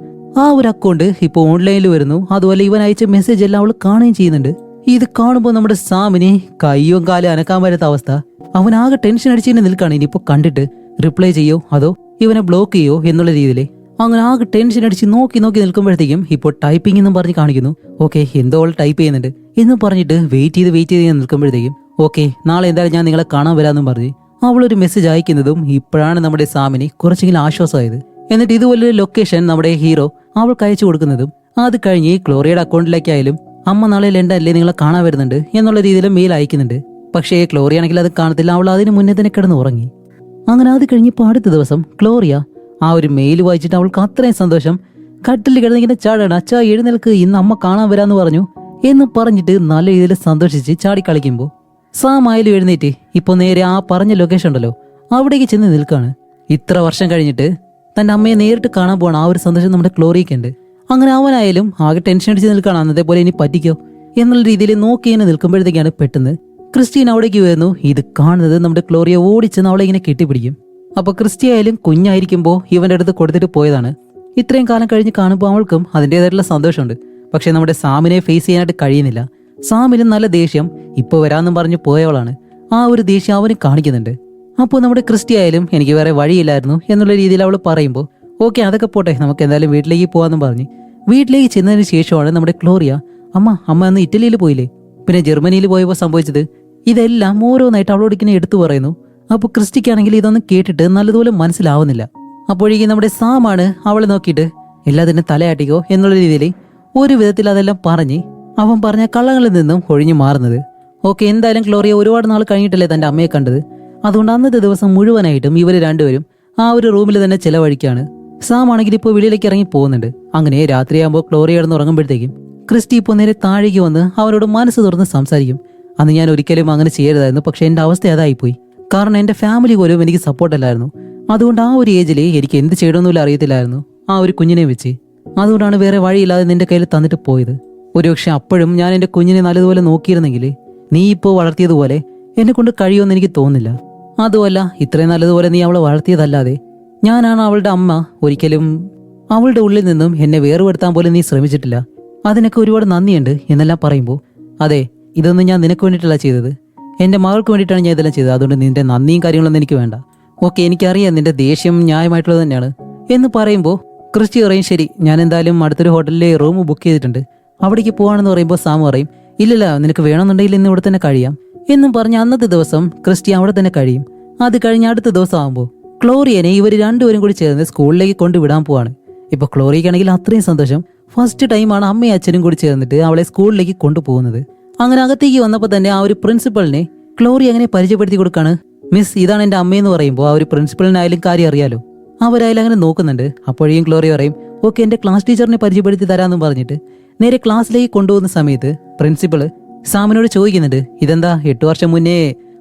ആ ഒരു അക്കൗണ്ട് ഇപ്പൊ ഓൺലൈനിൽ വരുന്നു. അതുപോലെ ഇവൻ അയച്ച മെസ്സേജ് എല്ലാം അവൾ കാണുകയും ചെയ്യുന്നുണ്ട്. ഇത് കാണുമ്പോൾ നമ്മുടെ സാമിന് കയ്യും കാലും അനക്കാൻ പറ്റാത്ത അവസ്ഥ. അവൻ ആകെ ടെൻഷൻ അടിച്ചിട്ട് നിൽക്കുകയാണ്. ഇനിയിപ്പോ കണ്ടിട്ട് റിപ്ലൈ ചെയ്യോ അതോ ഇവനെ ബ്ലോക്ക് ചെയ്യോ എന്നുള്ള രീതിയിൽ അങ്ങനെ ആകെ ടെൻഷൻ അടിച്ച് നോക്കി നിൽക്കുമ്പോഴത്തേക്കും ഇപ്പോൾ ടൈപ്പിംഗ് എന്നും പറഞ്ഞ് കാണിക്കുന്നു. ഓക്കെ, എന്തോ അവൾ ടൈപ്പ് ചെയ്യുന്നുണ്ട് എന്ന് പറഞ്ഞിട്ട് വെയിറ്റ് ചെയ്ത് നിൽക്കുമ്പോഴത്തേക്കും ഓക്കെ, നാളെ എന്തായാലും ഞാൻ നിങ്ങളെ കാണാൻ വരാമെന്നും പറഞ്ഞ് അവളൊരു മെസ്സേജ് അയക്കുന്നതും ഇപ്പോഴാണ് നമ്മുടെ സാമിന് കുറച്ചെങ്കിലും ആശ്വാസമായത്. എന്നിട്ട് ഇതുപോലൊരു ലൊക്കേഷൻ നമ്മുടെ ഹീറോ അവൾക്ക് അയച്ചു കൊടുക്കുന്നതും അത് കഴിഞ്ഞ് ക്ലോറിയയുടെ അക്കൗണ്ടിലേക്കായാലും അമ്മ നാളെ ലണ്ടനിലെ നിങ്ങളെ കാണാൻ വരുന്നുണ്ട് എന്നുള്ള രീതിയിൽ മെയിൽ അയക്കുന്നുണ്ട്. പക്ഷേ ക്ലോറിയ ആണെങ്കിൽ അത് കാണത്തില്ല. അവൾ അതിന് മുന്നേ തന്നെ കിടന്ന് ഉറങ്ങി. അങ്ങനെ അത് കഴിഞ്ഞപ്പോൾ അടുത്ത ദിവസം ക്ലോറിയ ആ ഒരു മെയിൽ വായിച്ചിട്ട് അവൾക്ക് അത്രയും സന്തോഷം. കട്ടിൽ കിടന്നിങ്ങനെ ചാടാണ്. അച്ഛാ എഴുന്നേൽക്ക്, ഇന്ന് അമ്മ കാണാൻ വരാന്ന് പറഞ്ഞു എന്ന് പറഞ്ഞിട്ട് നല്ല രീതിയിൽ സന്തോഷിച്ച് ചാടി കളിക്കുമ്പോൾ സാം ആയാലും എഴുന്നേറ്റ് ഇപ്പൊ നേരെ ആ പറഞ്ഞ ലൊക്കേഷൻ ഉണ്ടല്ലോ അവിടേക്ക് ചെന്ന് നിൽക്കാണ്. ഇത്ര വർഷം കഴിഞ്ഞിട്ട് തന്റെ അമ്മയെ നേരിട്ട് കാണാൻ പോകണം. ആ ഒരു സന്തോഷം നമ്മുടെ ക്ലോറിയക്കുണ്ട്. അങ്ങനെ അവനായാലും ആകെ ടെൻഷൻ അടിച്ച് നിൽക്കുകയാണ്. അന്നത്തെ പോലെ ഇനി പറ്റിക്കോ എന്നുള്ള രീതിയിൽ നോക്കി ഇങ്ങനെ നിൽക്കുമ്പോഴത്തേക്കാണ് പെട്ടെന്ന് ക്രിസ്റ്റീൻ അവിടേക്ക് വരുന്നു. ഇത് കാണുന്നത് നമ്മുടെ ക്ലോറിയ ഓടിച്ചെന്ന് അവളെ ഇങ്ങനെ കെട്ടിപ്പിടിക്കും. അപ്പൊ ക്രിസ്റ്റി ആയാലും കുഞ്ഞായിരിക്കുമ്പോൾ ഇവന്റെ അടുത്ത് കൊടുത്തിട്ട് പോയതാണ്. ഇത്രയും കാലം കഴിഞ്ഞ് കാണുമ്പോൾ അവൾക്കും അതിൻ്റെതായിട്ടുള്ള സന്തോഷമുണ്ട്. പക്ഷെ നമ്മുടെ സാമിനെ ഫേസ് ചെയ്യാനായിട്ട് കഴിയുന്നില്ല. സാമിന് നല്ല ദേഷ്യം ഇപ്പൊ വരാമെന്നും പറഞ്ഞ് പോയവളാണ്. ആ ഒരു ദേഷ്യം അവന് കാണിക്കുന്നുണ്ട്. അപ്പോൾ നമ്മുടെ ക്രിസ്റ്റി ആയാലും എനിക്ക് വേറെ വഴിയില്ലായിരുന്നു എന്നുള്ള രീതിയിൽ അവൾ പറയുമ്പോൾ ഓക്കെ, അതൊക്കെ പോട്ടെ, നമുക്ക് എന്തായാലും വീട്ടിലേക്ക് പോകാമെന്നും പറഞ്ഞ് വീട്ടിലേക്ക് ചെന്നതിന് ശേഷമാണ് നമ്മുടെ ക്ലോറിയ അമ്മ അന്ന് ഇറ്റലിയിൽ പോയില്ലേ, പിന്നെ ജർമ്മനിയിൽ പോയപ്പോൾ സംഭവിച്ചത്, ഇതെല്ലാം ഓരോന്നായിട്ട് അവളോട് ഇങ്ങനെ എടുത്തു പറയുന്നു. അപ്പോൾ ക്രിസ്റ്റിക്കാണെങ്കിൽ ഇതൊന്നും കേട്ടിട്ട് നല്ലതുപോലെ മനസ്സിലാവുന്നില്ല. അപ്പോഴേക്കും നമ്മുടെ സാമാണ് അവളെ നോക്കിയിട്ട് എല്ലാത്തിനും തലയാട്ടിക്കോ എന്നുള്ള രീതിയിൽ ഒരു വിധത്തിൽ അതെല്ലാം പറഞ്ഞ് അവൻ പറഞ്ഞ കള്ളങ്ങളിൽ നിന്നും ഒഴിഞ്ഞു മാറുന്നത്. ഓക്കെ, എന്തായാലും ക്ലോറിയ ഒരുപാട് നാൾ കഴിഞ്ഞിട്ടല്ലേ തന്റെ അമ്മയെ കണ്ടത്. അതുകൊണ്ട് അന്നത്തെ ദിവസം മുഴുവനായിട്ടും ഇവര് രണ്ടുപേരും ആ ഒരു റൂമിൽ തന്നെ ചിലവഴിക്കാണ്. സാം ആണെങ്കിൽ ഇപ്പോൾ വെളിയിലേക്ക് ഇറങ്ങി പോകുന്നുണ്ട്. അങ്ങനെ രാത്രിയാകുമ്പോൾ ക്ലോറിയ കിടന്ന് ഉറങ്ങുമ്പോഴത്തേക്കും ക്രിസ്റ്റി ഇപ്പോൾ നേരെ താഴേക്ക് വന്ന് അവരോട് മനസ്സ് തുറന്ന് സംസാരിക്കും. അന്ന് ഞാൻ ഒരിക്കലും അങ്ങനെ ചെയ്യരുതായിരുന്നു, പക്ഷെ എന്റെ അവസ്ഥ അതായിപ്പോയി. കാരണം എന്റെ ഫാമിലി പോലും എനിക്ക് സപ്പോർട്ടല്ലായിരുന്നു. അതുകൊണ്ട് ആ ഒരു ഏജിൽ എനിക്ക് എന്ത് ചെയ്യണമെന്നില്ല അറിയത്തില്ലായിരുന്നു ആ ഒരു കുഞ്ഞിനെ വെച്ച്. അതുകൊണ്ടാണ് വേറെ വഴിയില്ലാതെ നിന്റെ കയ്യിൽ തന്നിട്ട് പോയത്. ഒരുപക്ഷെ അപ്പോഴും ഞാൻ എന്റെ കുഞ്ഞിനെ നല്ലതുപോലെ നോക്കിയിരുന്നെങ്കിൽ നീ ഇപ്പോൾ വളർത്തിയതുപോലെ എന്നെ കൊണ്ട് കഴിയുമെന്ന് എനിക്ക് തോന്നുന്നില്ല. അതുമല്ല, ഇത്രയും നല്ലതുപോലെ നീ അവളെ വളർത്തിയതല്ലാതെ ഞാനാണ് അവളുടെ അമ്മ. ഒരിക്കലും അവളുടെ ഉള്ളിൽ നിന്നും എന്നെ വേർപെടുത്താൻ പോലും നീ ശ്രമിച്ചിട്ടില്ല. അതിനൊക്കെ ഒരുപാട് നന്ദിയുണ്ട് എന്നെല്ലാം പറയുമ്പോൾ അതെ, ഇതൊന്നും ഞാൻ നിനക്ക് വേണ്ടിയിട്ടല്ല ചെയ്തത്, എന്റെ മകൾക്ക് വേണ്ടിയിട്ടാണ് ഞാൻ ഇതെല്ലാം ചെയ്തത്. അതുകൊണ്ട് നിന്റെ നന്ദിയും കാര്യങ്ങളൊന്നും എനിക്ക് വേണ്ട. ഓക്കെ, എനിക്കറിയാം നിന്റെ ദേഷ്യം ന്യായമായിട്ടുള്ളത് തന്നെയാണ് എന്ന് പറയുമ്പോൾ ക്രിസ്റ്റി പറയും ശരി, ഞാൻ എന്തായാലും അടുത്തൊരു ഹോട്ടലിലെ റൂം ബുക്ക് ചെയ്തിട്ടുണ്ട്, അവിടേക്ക് പോവാണെന്ന് പറയുമ്പോൾ സാം പറയും ഇല്ലല്ല, നിനക്ക് വേണമെന്നുണ്ടെങ്കിൽ ഇന്ന് ഇവിടെ തന്നെ കഴിയാം എന്നും പറഞ്ഞ് അന്നത്തെ ദിവസം ക്രിസ്റ്റി അവിടെ തന്നെ കഴിയും. അത് കഴിഞ്ഞ് അടുത്ത ദിവസം ആകുമ്പോൾ ക്ലോറിയനെ ഇവർ രണ്ടുപേരും കൂടി ചേർന്ന് സ്കൂളിലേക്ക് കൊണ്ടുവിടാൻ പോവാണ്. ഇപ്പൊ ക്ലോറിയക്കാണെങ്കിൽ അത്രയും സന്തോഷം. ഫസ്റ്റ് ടൈമാണ് അമ്മയും അച്ഛനും കൂടി ചേർന്നിട്ട് അവളെ സ്കൂളിലേക്ക് കൊണ്ടുപോകുന്നത്. അങ്ങനെ അകത്തേക്ക് വന്നപ്പോൾ തന്നെ ആ ഒരു പ്രിൻസിപ്പളിനെ ക്ലോറി അങ്ങനെ പരിചയപ്പെടുത്തി കൊടുക്കാണ്. മിസ്, ഇതാണ് എന്റെ അമ്മയെന്ന് പറയുമ്പോൾ ആ ഒരു പ്രിൻസിപ്പളിനായാലും കാര്യം അറിയാലോ, അവരായാലും അങ്ങനെ നോക്കുന്നുണ്ട്. അപ്പോഴേക്കും ക്ലോറി പറയും ഓക്കെ, എന്റെ ക്ലാസ് ടീച്ചറിനെ പരിചയപ്പെടുത്തി തരാമെന്നും പറഞ്ഞിട്ട് നേരെ ക്ലാസ്സിലേക്ക് കൊണ്ടുപോകുന്ന സമയത്ത് പ്രിൻസിപ്പള് സാമിനോട് ചോദിക്കുന്നുണ്ട് ഇതെന്താ 8 വർഷം മുന്നേ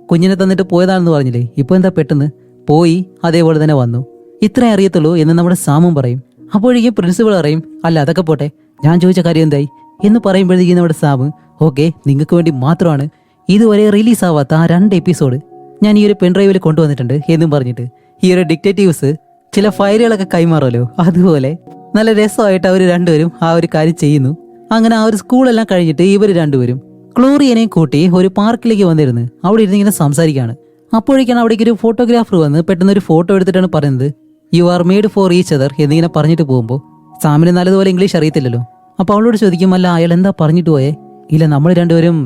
കുഞ്ഞിനെ തന്നിട്ട് പോയതാണെന്ന് പറഞ്ഞില്ലേ, ഇപ്പൊ എന്താ പെട്ടെന്ന് പോയി അതേപോലെ തന്നെ വന്നു, ഇത്രേ അറിയത്തുള്ളൂ എന്ന് നമ്മുടെ സാമും പറയും. അപ്പോഴേക്കും പ്രിൻസിപ്പൾ പറയും അല്ല അതൊക്കെ പോട്ടെ, ഞാൻ ചോദിച്ച കാര്യം എന്തായി എന്ന് പറയുമ്പോഴത്തേക്കും നമ്മുടെ സാമ് ഓക്കെ, നിങ്ങൾക്ക് വേണ്ടി മാത്രമാണ് ഇതുവരെ റിലീസ് ആവാത്ത ആ 2 എപ്പിസോഡ് ഞാൻ ഈ ഒരു പെൻഡ്രൈവിൽ കൊണ്ടുവന്നിട്ടുണ്ട് എന്നും പറഞ്ഞിട്ട് ഈ ഒരു ഡിക്റ്റേറ്റീവ്സ് ചില ഫയലുകളൊക്കെ കൈമാറുമല്ലോ, അതുപോലെ നല്ല രസമായിട്ട് അവർ രണ്ടുപേരും ആ ഒരു കാര്യം ചെയ്യുന്നു. അങ്ങനെ ആ ഒരു സ്കൂളെല്ലാം കഴിഞ്ഞിട്ട് ഇവർ രണ്ടുപേരും ക്ലോറിയനെയും കൂട്ടി ഒരു പാർക്കിലേക്ക് വന്നിരുന്ന് അവിടെ ഇരുന്ന് ഇങ്ങനെ സംസാരിക്കുകയാണ്. അപ്പോഴേക്കാണ് അവിടേക്ക് ഒരു ഫോട്ടോഗ്രാഫർ വന്ന് പെട്ടെന്ന് ഒരു ഫോട്ടോ എടുത്തിട്ടാണ് പറയുന്നത്, you are made for each other എന്നിങ്ങനെ പറഞ്ഞിട്ട് പോകുമ്പോൾ സാമിന് നല്ലതുപോലെ ഇംഗ്ലീഷ് അറിയത്തില്ലല്ലോ. അപ്പൊ അവളോട് ചോദിക്കും, അല്ല അയാൾ എന്താ പറഞ്ഞിട്ട് പോയേ? ഇല്ല, നമ്മൾ രണ്ടുപേരും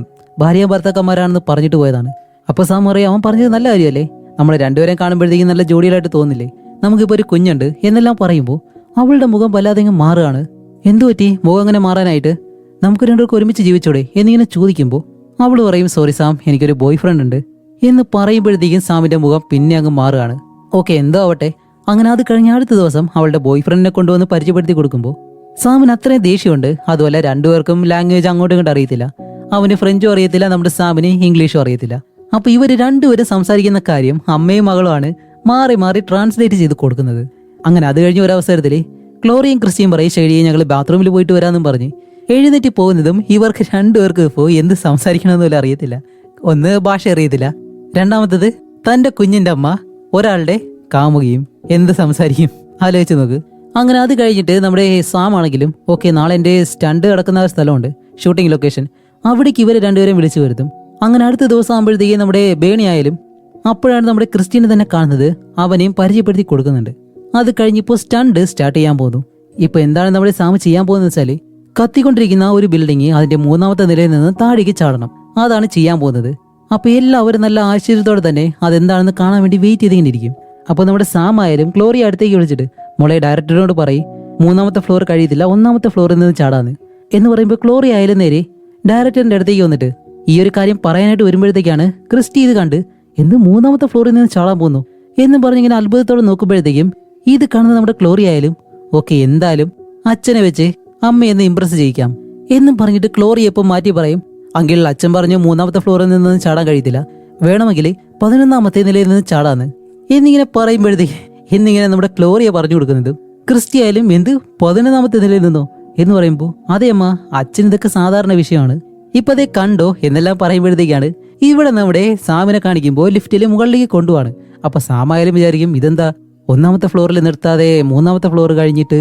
ഭാര്യ ഭർത്താക്കന്മാരാണെന്ന് പറഞ്ഞിട്ട് പോയതാണ്. അപ്പൊ സാം പറയും, അവൻ പറഞ്ഞത് നല്ല കാര്യമല്ലേ, നമ്മളെ രണ്ടുപേരെയും കാണുമ്പോഴത്തേക്കും നല്ല ജോഡികളായിട്ട് തോന്നില്ലേ, നമുക്കിപ്പോ ഒരു കുഞ്ഞുണ്ട് എന്നെല്ലാം പറയുമ്പോൾ അവളുടെ മുഖം വല്ലാതെ മാറുകയാണ്. എന്തു പറ്റി മുഖം അങ്ങനെ മാറാനായിട്ട്? നമുക്ക് രണ്ടുപേർക്ക് ഒരുമിച്ച് ജീവിച്ചോടെ എന്നിങ്ങനെ ചോദിക്കുമ്പോൾ അവൾ പറയും, സോറി സാം, എനിക്കൊരു ബോയ് ഫ്രണ്ട് ഉണ്ട് എന്ന് പറയുമ്പോഴത്തേക്കും സാമിന്റെ മുഖം പിന്നെ അങ്ങ് മാറുകയാണ്. ഓക്കെ, എന്തോ ആവട്ടെ. അങ്ങനെ അത് കഴിഞ്ഞ അടുത്ത ദിവസം അവളുടെ ബോയ് ഫ്രണ്ടിനെ കൊണ്ടുവന്ന് പരിചയപ്പെടുത്തി കൊടുക്കുമ്പോൾ സാമിന് അത്രയും ദേഷ്യമുണ്ട്. അതുപോലെ രണ്ടുപേർക്കും ലാംഗ്വേജ് അങ്ങോട്ടും ഇങ്ങോട്ടും അറിയത്തില്ല. അവന് ഫ്രഞ്ചും അറിയത്തില്ല, നമ്മുടെ സാമിന് ഇംഗ്ലീഷും അറിയത്തില്ല. അപ്പൊ ഇവര് രണ്ടുപേരും സംസാരിക്കുന്ന കാര്യം അമ്മയും മകളുമാണ് മാറി മാറി ട്രാൻസ്ലേറ്റ് ചെയ്ത് കൊടുക്കുന്നത്. അങ്ങനെ അത് കഴിഞ്ഞ ഒരു അവസരത്തിൽ ക്ലോറിയും ക്രിസ്റ്റിയും പറയും, ശരിയെ ഞങ്ങൾ ബാത്റൂമിൽ പോയിട്ട് വരാമെന്നും പറഞ്ഞ് എഴുന്നേറ്റ് പോകുന്നതും ഇവർക്ക് രണ്ടുപേർക്ക് ഇപ്പോൾ എന്ത് സംസാരിക്കണമെന്ന് പോലും അറിയത്തില്ല. ഒന്ന് ഭാഷ അറിയത്തില്ല, രണ്ടാമത്തത് തന്റെ കുഞ്ഞിന്റെ അമ്മ ഒരാളുടെ കാമുകയും, എന്ത് സംസാരിക്കും ആലോചിച്ച് നോക്ക്. അങ്ങനെ അത് കഴിഞ്ഞിട്ട് നമ്മുടെ സാം ആണെങ്കിലും ഓക്കെ, നാളെ എൻ്റെ സ്റ്റണ്ട് കിടക്കുന്ന സ്ഥലമുണ്ട്, ഷൂട്ടിംഗ് ലൊക്കേഷൻ, അവിടേക്ക് ഇവരെ രണ്ടുപേരും വിളിച്ചു വരുത്തും. അങ്ങനെ അടുത്ത ദിവസം ആകുമ്പോഴത്തേക്കും നമ്മുടെ ബേണി ആയാലും അപ്പോഴാണ് നമ്മുടെ ക്രിസ്ത്യനെ തന്നെ കാണുന്നത്, അവനെയും പരിചയപ്പെടുത്തി കൊടുക്കുന്നുണ്ട്. അത് കഴിഞ്ഞിപ്പോൾ സ്റ്റണ്ട് സ്റ്റാർട്ട് ചെയ്യാൻ പോകുന്നു. ഇപ്പൊ എന്താണ് നമ്മുടെ സാം ചെയ്യാൻ പോകുന്നത് വെച്ചാല്, കത്തിക്കൊണ്ടിരിക്കുന്ന ഒരു ബിൽഡിംഗ് അതിന്റെ 3ാമത്തെ നിലയിൽ നിന്ന് താഴേക്ക് ചാടണം, അതാണ് ചെയ്യാൻ പോകുന്നത്. അപ്പൊ എല്ലാവരും നല്ല ആശ്ചര്യത്തോടെ തന്നെ അതെന്താണെന്ന് കാണാൻ വേണ്ടി വെയിറ്റ് ചെയ്തിരിക്കും. അപ്പൊ നമ്മുടെ സാം ആയാലും ക്ലോറിയ അടുത്തേക്ക് വിളിച്ചിട്ട്, മോളെ ഡയറക്ടറിനോട് പറയും 3ാമത്തെ ഫ്ലോർ കഴിയത്തില്ല, 1ാമത്തെ ഫ്ലോറിൽ നിന്ന് ചാടാന്ന് എന്ന് പറയുമ്പോൾ ക്ലോറിയ ആയാലും നേരെ ഡയറക്ടറിന്റെ അടുത്തേക്ക് വന്നിട്ട് ഈ ഒരു കാര്യം പറയാനായിട്ട് വരുമ്പോഴത്തേക്കാണ് ക്രിസ്റ്റി ഇത് കണ്ട്, എന്ത് 3ാമത്തെ ഫ്ലോറിൽ നിന്ന് ചാടാൻ പോകുന്നു എന്ന് പറഞ്ഞിങ്ങനെ അത്ഭുതത്തോടെ നോക്കുമ്പോഴത്തേക്കും ഇത് കാണുന്ന നമ്മുടെ ക്ലോറിയ ആയാലും ഓക്കെ, എന്തായാലും അച്ഛനെ വെച്ച് അമ്മയെന്ന് ഇംപ്രസ് ചെയ്യിക്കാം എന്നും പറഞ്ഞിട്ട് ക്ലോറിയ ഇപ്പം മാറ്റി പറയും, അങ്കിൾ അച്ഛൻ പറഞ്ഞു 3ാമത്തെ ഫ്ലോറിൽ നിന്ന് ചാടാൻ കഴിയത്തില്ല, വേണമെങ്കിൽ 11ാമത്തെ നിലയിൽ നിന്ന് ചാടാന്ന് എന്നിങ്ങനെ പറയുമ്പോഴത്തേക്ക് എന്നിങ്ങനെ നമ്മുടെ ക്ലോറിയ പറഞ്ഞു കൊടുക്കുന്നത് ക്രിസ്റ്റി ആയാലും എന്ത് 11ാമത്തെ നിലയിൽ നിന്നോ എന്ന് പറയുമ്പോൾ അതേ അമ്മ, അച്ഛൻ ഇതൊക്കെ സാധാരണ വിഷയമാണ്, ഇപ്പൊ അതേ കണ്ടോ എന്നെല്ലാം പറയുമ്പോഴത്തേക്കാണ് ഇവിടെ നമ്മുടെ സാമിനെ കാണിക്കുമ്പോൾ ലിഫ്റ്റിൽ മുകളിലേക്ക് കൊണ്ടുപോവാണ്. അപ്പൊ സാമായാലും വിചാരിക്കും, ഇതെന്താ 1ാമത്തെ ഫ്ലോറിൽ നിർത്താതെ 3ാമത്തെ ഫ്ലോർ കഴിഞ്ഞിട്ട്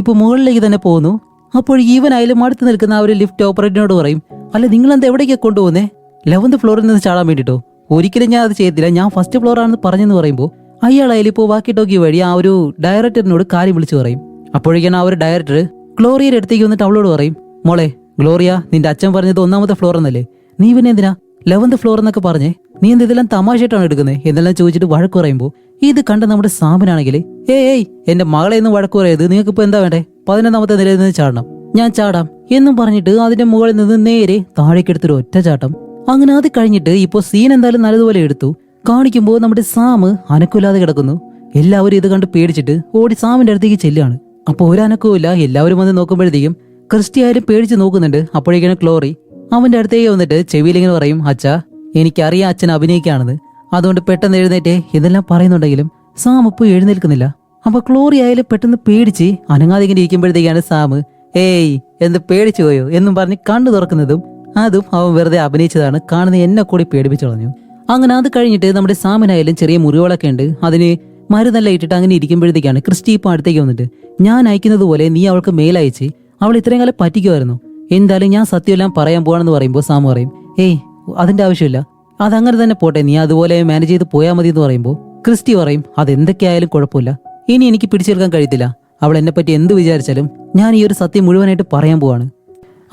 ഇപ്പൊ മുകളിലേക്ക് തന്നെ പോകുന്നു. അപ്പോൾ ഈവനായാലും അടുത്ത് നിൽക്കുന്ന ആ ഒരു ലിഫ്റ്റ് ഓപ്പറേറ്ററിനോട് പറയും, അല്ല നിങ്ങളെന്താ എവിടേക്കാ കൊണ്ടുപോകുന്നേ? 11th ഫ്ലോറിൽ നിന്ന് ചാടാൻ വേണ്ടിട്ടോ? ഒരിക്കലും ഞാൻ അത് ചെയ്യത്തില്ല, ഞാൻ ഫസ്റ്റ് ഫ്ലോർ ആണെന്ന് പറഞ്ഞെന്ന് പറയുമ്പോൾ അയാളായാലും ഇപ്പോൾ വാക്കി ടോക്കി വഴി ആ ഒരു ഡയറക്ടറിനോട് കാര്യം വിളിച്ചു പറയും. അപ്പോഴേക്കാണ് ആ ഒരു ഡയറക്ടർ ഗ്ലോറിയയുടെ അടുത്തേക്ക് വന്നിട്ട് അവളോട് പറയും, മോളെ ഗ്ലോറിയ, നിന്റെ അച്ഛൻ പറഞ്ഞത് 1ാമത്തെ ഫ്ലോർ എന്നല്ലേ, നീ പിന്നെ എന്തിനാ 11th ഫ്ലോർ എന്നൊക്കെ പറഞ്ഞേ, നീ എന്തെല്ലാം തമാശയായിട്ടാണ് എടുക്കുന്നത് എന്നെല്ലാം ചോദിച്ചിട്ട് വഴക്ക് പറയുമ്പോൾ ഇത് കണ്ട നമ്മുടെ സാമിനാണെങ്കിൽ, ഏയ് എന്റെ മകളെ ഒന്നും വഴക്ക് പറയത്, നിങ്ങൾക്ക് ഇപ്പൊ എന്താ വേണ്ടേ, 11ാമത്തെ നിലയിൽ നിന്ന് ചാടണം, ഞാൻ ചാടാം എന്നും പറഞ്ഞിട്ട് അതിന്റെ മുകളിൽ നിന്ന് നേരെ താഴേക്കെടുത്തൊരു ഒറ്റ ചാട്ടം. അങ്ങനെ അത് കഴിഞ്ഞിട്ട് ഇപ്പൊ സീൻ എന്തായാലും നല്ലതുപോലെ എടുത്തു കാണിക്കുമ്പോൾ നമ്മുടെ സാം അനക്കില്ലാതെ കിടക്കുന്നു. എല്ലാവരും ഇത് കണ്ട് പേടിച്ചിട്ട് ഓടി സാമിന്റെ അടുത്തേക്ക് ചെല്ലുകയാണ്. അപ്പൊ ഒരു അനക്കവുമില്ല. എല്ലാവരും വന്ന് നോക്കുമ്പോഴത്തേക്കും ക്രിസ്റ്റിയായാലും പേടിച്ച് നോക്കുന്നുണ്ട്. അപ്പോഴേക്കാണ് ക്ലോറി അവന്റെ അടുത്തേക്ക് വന്നിട്ട് ചെവിയിലിങ്ങനെ പറയും, അച്ഛാ എനിക്കറിയാം അച്ഛൻ അഭിനയിക്കുകയാണെന്ന്, അതുകൊണ്ട് പെട്ടെന്ന് എഴുന്നേറ്റേ ഇതെല്ലാം പറയുന്നുണ്ടെങ്കിലും സാം ഇപ്പോൾ എഴുന്നേൽക്കുന്നില്ല. അപ്പൊ ക്ലോറി ആയാലും പെട്ടെന്ന് പേടിച്ച് അനങ്ങാതെ ഇങ്ങനെ ഇരിക്കുമ്പോഴത്തേക്കാണ് സാം, ഏയ് എന്ത് പേടിച്ചു പോയോ എന്നും പറഞ്ഞ് കണ്ണു തുറക്കുന്നതും അതും അവൻ വെറുതെ അഭിനയിച്ചതാണ്, കാണുന്ന എന്നെ കൂടി പേടിപ്പിച്ചു കളഞ്ഞു. അങ്ങനെ അത് കഴിഞ്ഞിട്ട് നമ്മുടെ സാമിനായാലും ചെറിയ മുറിവുകളൊക്കെ ഉണ്ട്, അതിന് മരുന്നെല്ലാം ഇട്ടിട്ട് അങ്ങനെ ഇരിക്കുമ്പോഴത്തേക്കാണ് ക്രിസ്റ്റി ഇപ്പം അടുത്തേക്ക് വന്നിട്ട്, ഞാൻ അയക്കുന്നത് പോലെ നീ അവൾക്ക് മെയിൽ അയച്ച് അവൾ ഇത്രയും കാലം പറ്റിക്കുമായിരുന്നു, എന്തായാലും ഞാൻ സത്യമെല്ലാം പറയാൻ പോവാണെന്ന് പറയുമ്പോൾ സാം പറയും, ഏയ് അതിന്റെ ആവശ്യമില്ല, അതങ്ങനെ തന്നെ പോട്ടെ, നീ അതുപോലെ മാനേജ് ചെയ്ത് പോയാൽ മതി എന്ന് പറയുമ്പോൾ ക്രിസ്റ്റി പറയും, അതെന്തൊക്കെയായാലും കുഴപ്പമില്ല, ഇനി എനിക്ക് പിടിച്ചെടുക്കാൻ കഴിയത്തില്ല, അവൾ എന്നെ പറ്റി എന്ത് വിചാരിച്ചാലും ഞാൻ ഈ ഒരു സത്യം മുഴുവനായിട്ട് പറയാൻ പോവാണ്,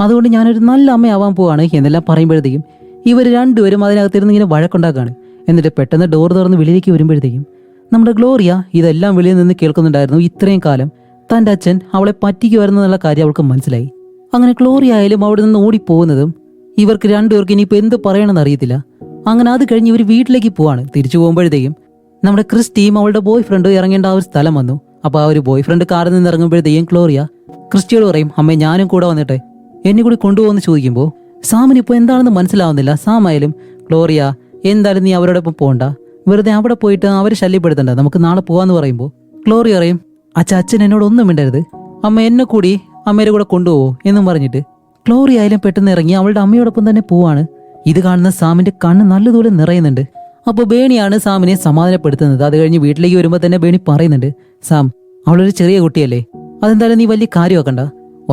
അതുകൊണ്ട് ഞാനൊരു നല്ല അമ്മയാവാൻ പോവാണ് എന്നെല്ലാം പറയുമ്പോഴത്തേക്കും ഇവർ രണ്ടുപേരും അതിനകത്തിരുന്ന് ഇങ്ങനെ വഴക്കുണ്ടാക്കാണ്. എന്നിട്ട് പെട്ടെന്ന് ഡോർ തുറന്ന് വെളിയിലേക്ക് വരുമ്പോഴത്തേക്കും നമ്മുടെ ഗ്ലോറിയ ഇതെല്ലാം വെളിയിൽ നിന്ന് കേൾക്കുന്നുണ്ടായിരുന്നു. ഇത്രയും കാലം തൻ്റെ അച്ഛൻ അവളെ പറ്റിക്കുമായിരുന്നു എന്നുള്ള കാര്യം അവൾക്ക് മനസ്സിലായി. അങ്ങനെ ഗ്ലോറിയ ആയാലും അവിടെ നിന്ന് ഓടിപ്പോകുന്നതും ഇവർക്ക് രണ്ടുപേർക്ക് ഇനിയിപ്പോൾ എന്ത് പറയണമെന്ന് അറിയത്തില്ല. അങ്ങനെ അത് കഴിഞ്ഞ് ഇവർ വീട്ടിലേക്ക് പോവാണ്. തിരിച്ചു പോകുമ്പോഴത്തേക്കും നമ്മുടെ ക്രിസ്റ്റിയും അവളുടെ ബോയ് ഫ്രണ്ടും ഇറങ്ങേണ്ട ആ ഒരു സ്ഥലം വന്നു. അപ്പോൾ ആ ഒരു ബോയ് ഫ്രണ്ട് കാറിൽ നിന്ന് ഇറങ്ങുമ്പോഴത്തേക്കും ഗ്ലോറിയ ക്രിസ്റ്റിയോട് പറയും, അമ്മേ ഞാനും കൂടെ വന്നിട്ടെ, എന്നെ കൂടി കൊണ്ടുപോകുമെന്ന് ചോദിക്കുമ്പോൾ സാമിന് ഇപ്പോൾ എന്താണെന്ന് മനസ്സിലാവുന്നില്ല. സാം ആയാലും ഗ്ലോറിയ എന്തായാലും നീ അവരോടൊപ്പം പോകണ്ട, വെറുതെ അവിടെ പോയിട്ട് അവരെ ശല്യപ്പെടുത്തണ്ട, നമുക്ക് നാളെ പോവാന്ന് പറയുമ്പോൾ ഗ്ലോറിയ പറയും, അച്ഛൻ എന്നോട് ഒന്നും മിണ്ടരുത്, അമ്മ എന്നെ കൂടി അമ്മയുടെ കൂടെ കൊണ്ടുപോവോ എന്നും പറഞ്ഞിട്ട് ഗ്ലോറിയ ആയാലും പെട്ടെന്ന് ഇറങ്ങി അവളുടെ അമ്മയോടൊപ്പം തന്നെ പോവാണ്. ഇത് കാണുന്ന സാമിന്റെ കണ്ണ് നല്ലതുപോലെ നിറയുന്നുണ്ട്. അപ്പോൾ ബേണിയാണ് സാമിനെ സമാധാനപ്പെടുത്തുന്നത്. അത് കഴിഞ്ഞ് വീട്ടിലേക്ക് വരുമ്പോൾ തന്നെ ബേണി പറയുന്നുണ്ട്, സാം, അവളൊരു ചെറിയ കുട്ടിയല്ലേ, അതെന്തായാലും നീ വലിയ കാര്യമാക്കണ്ട,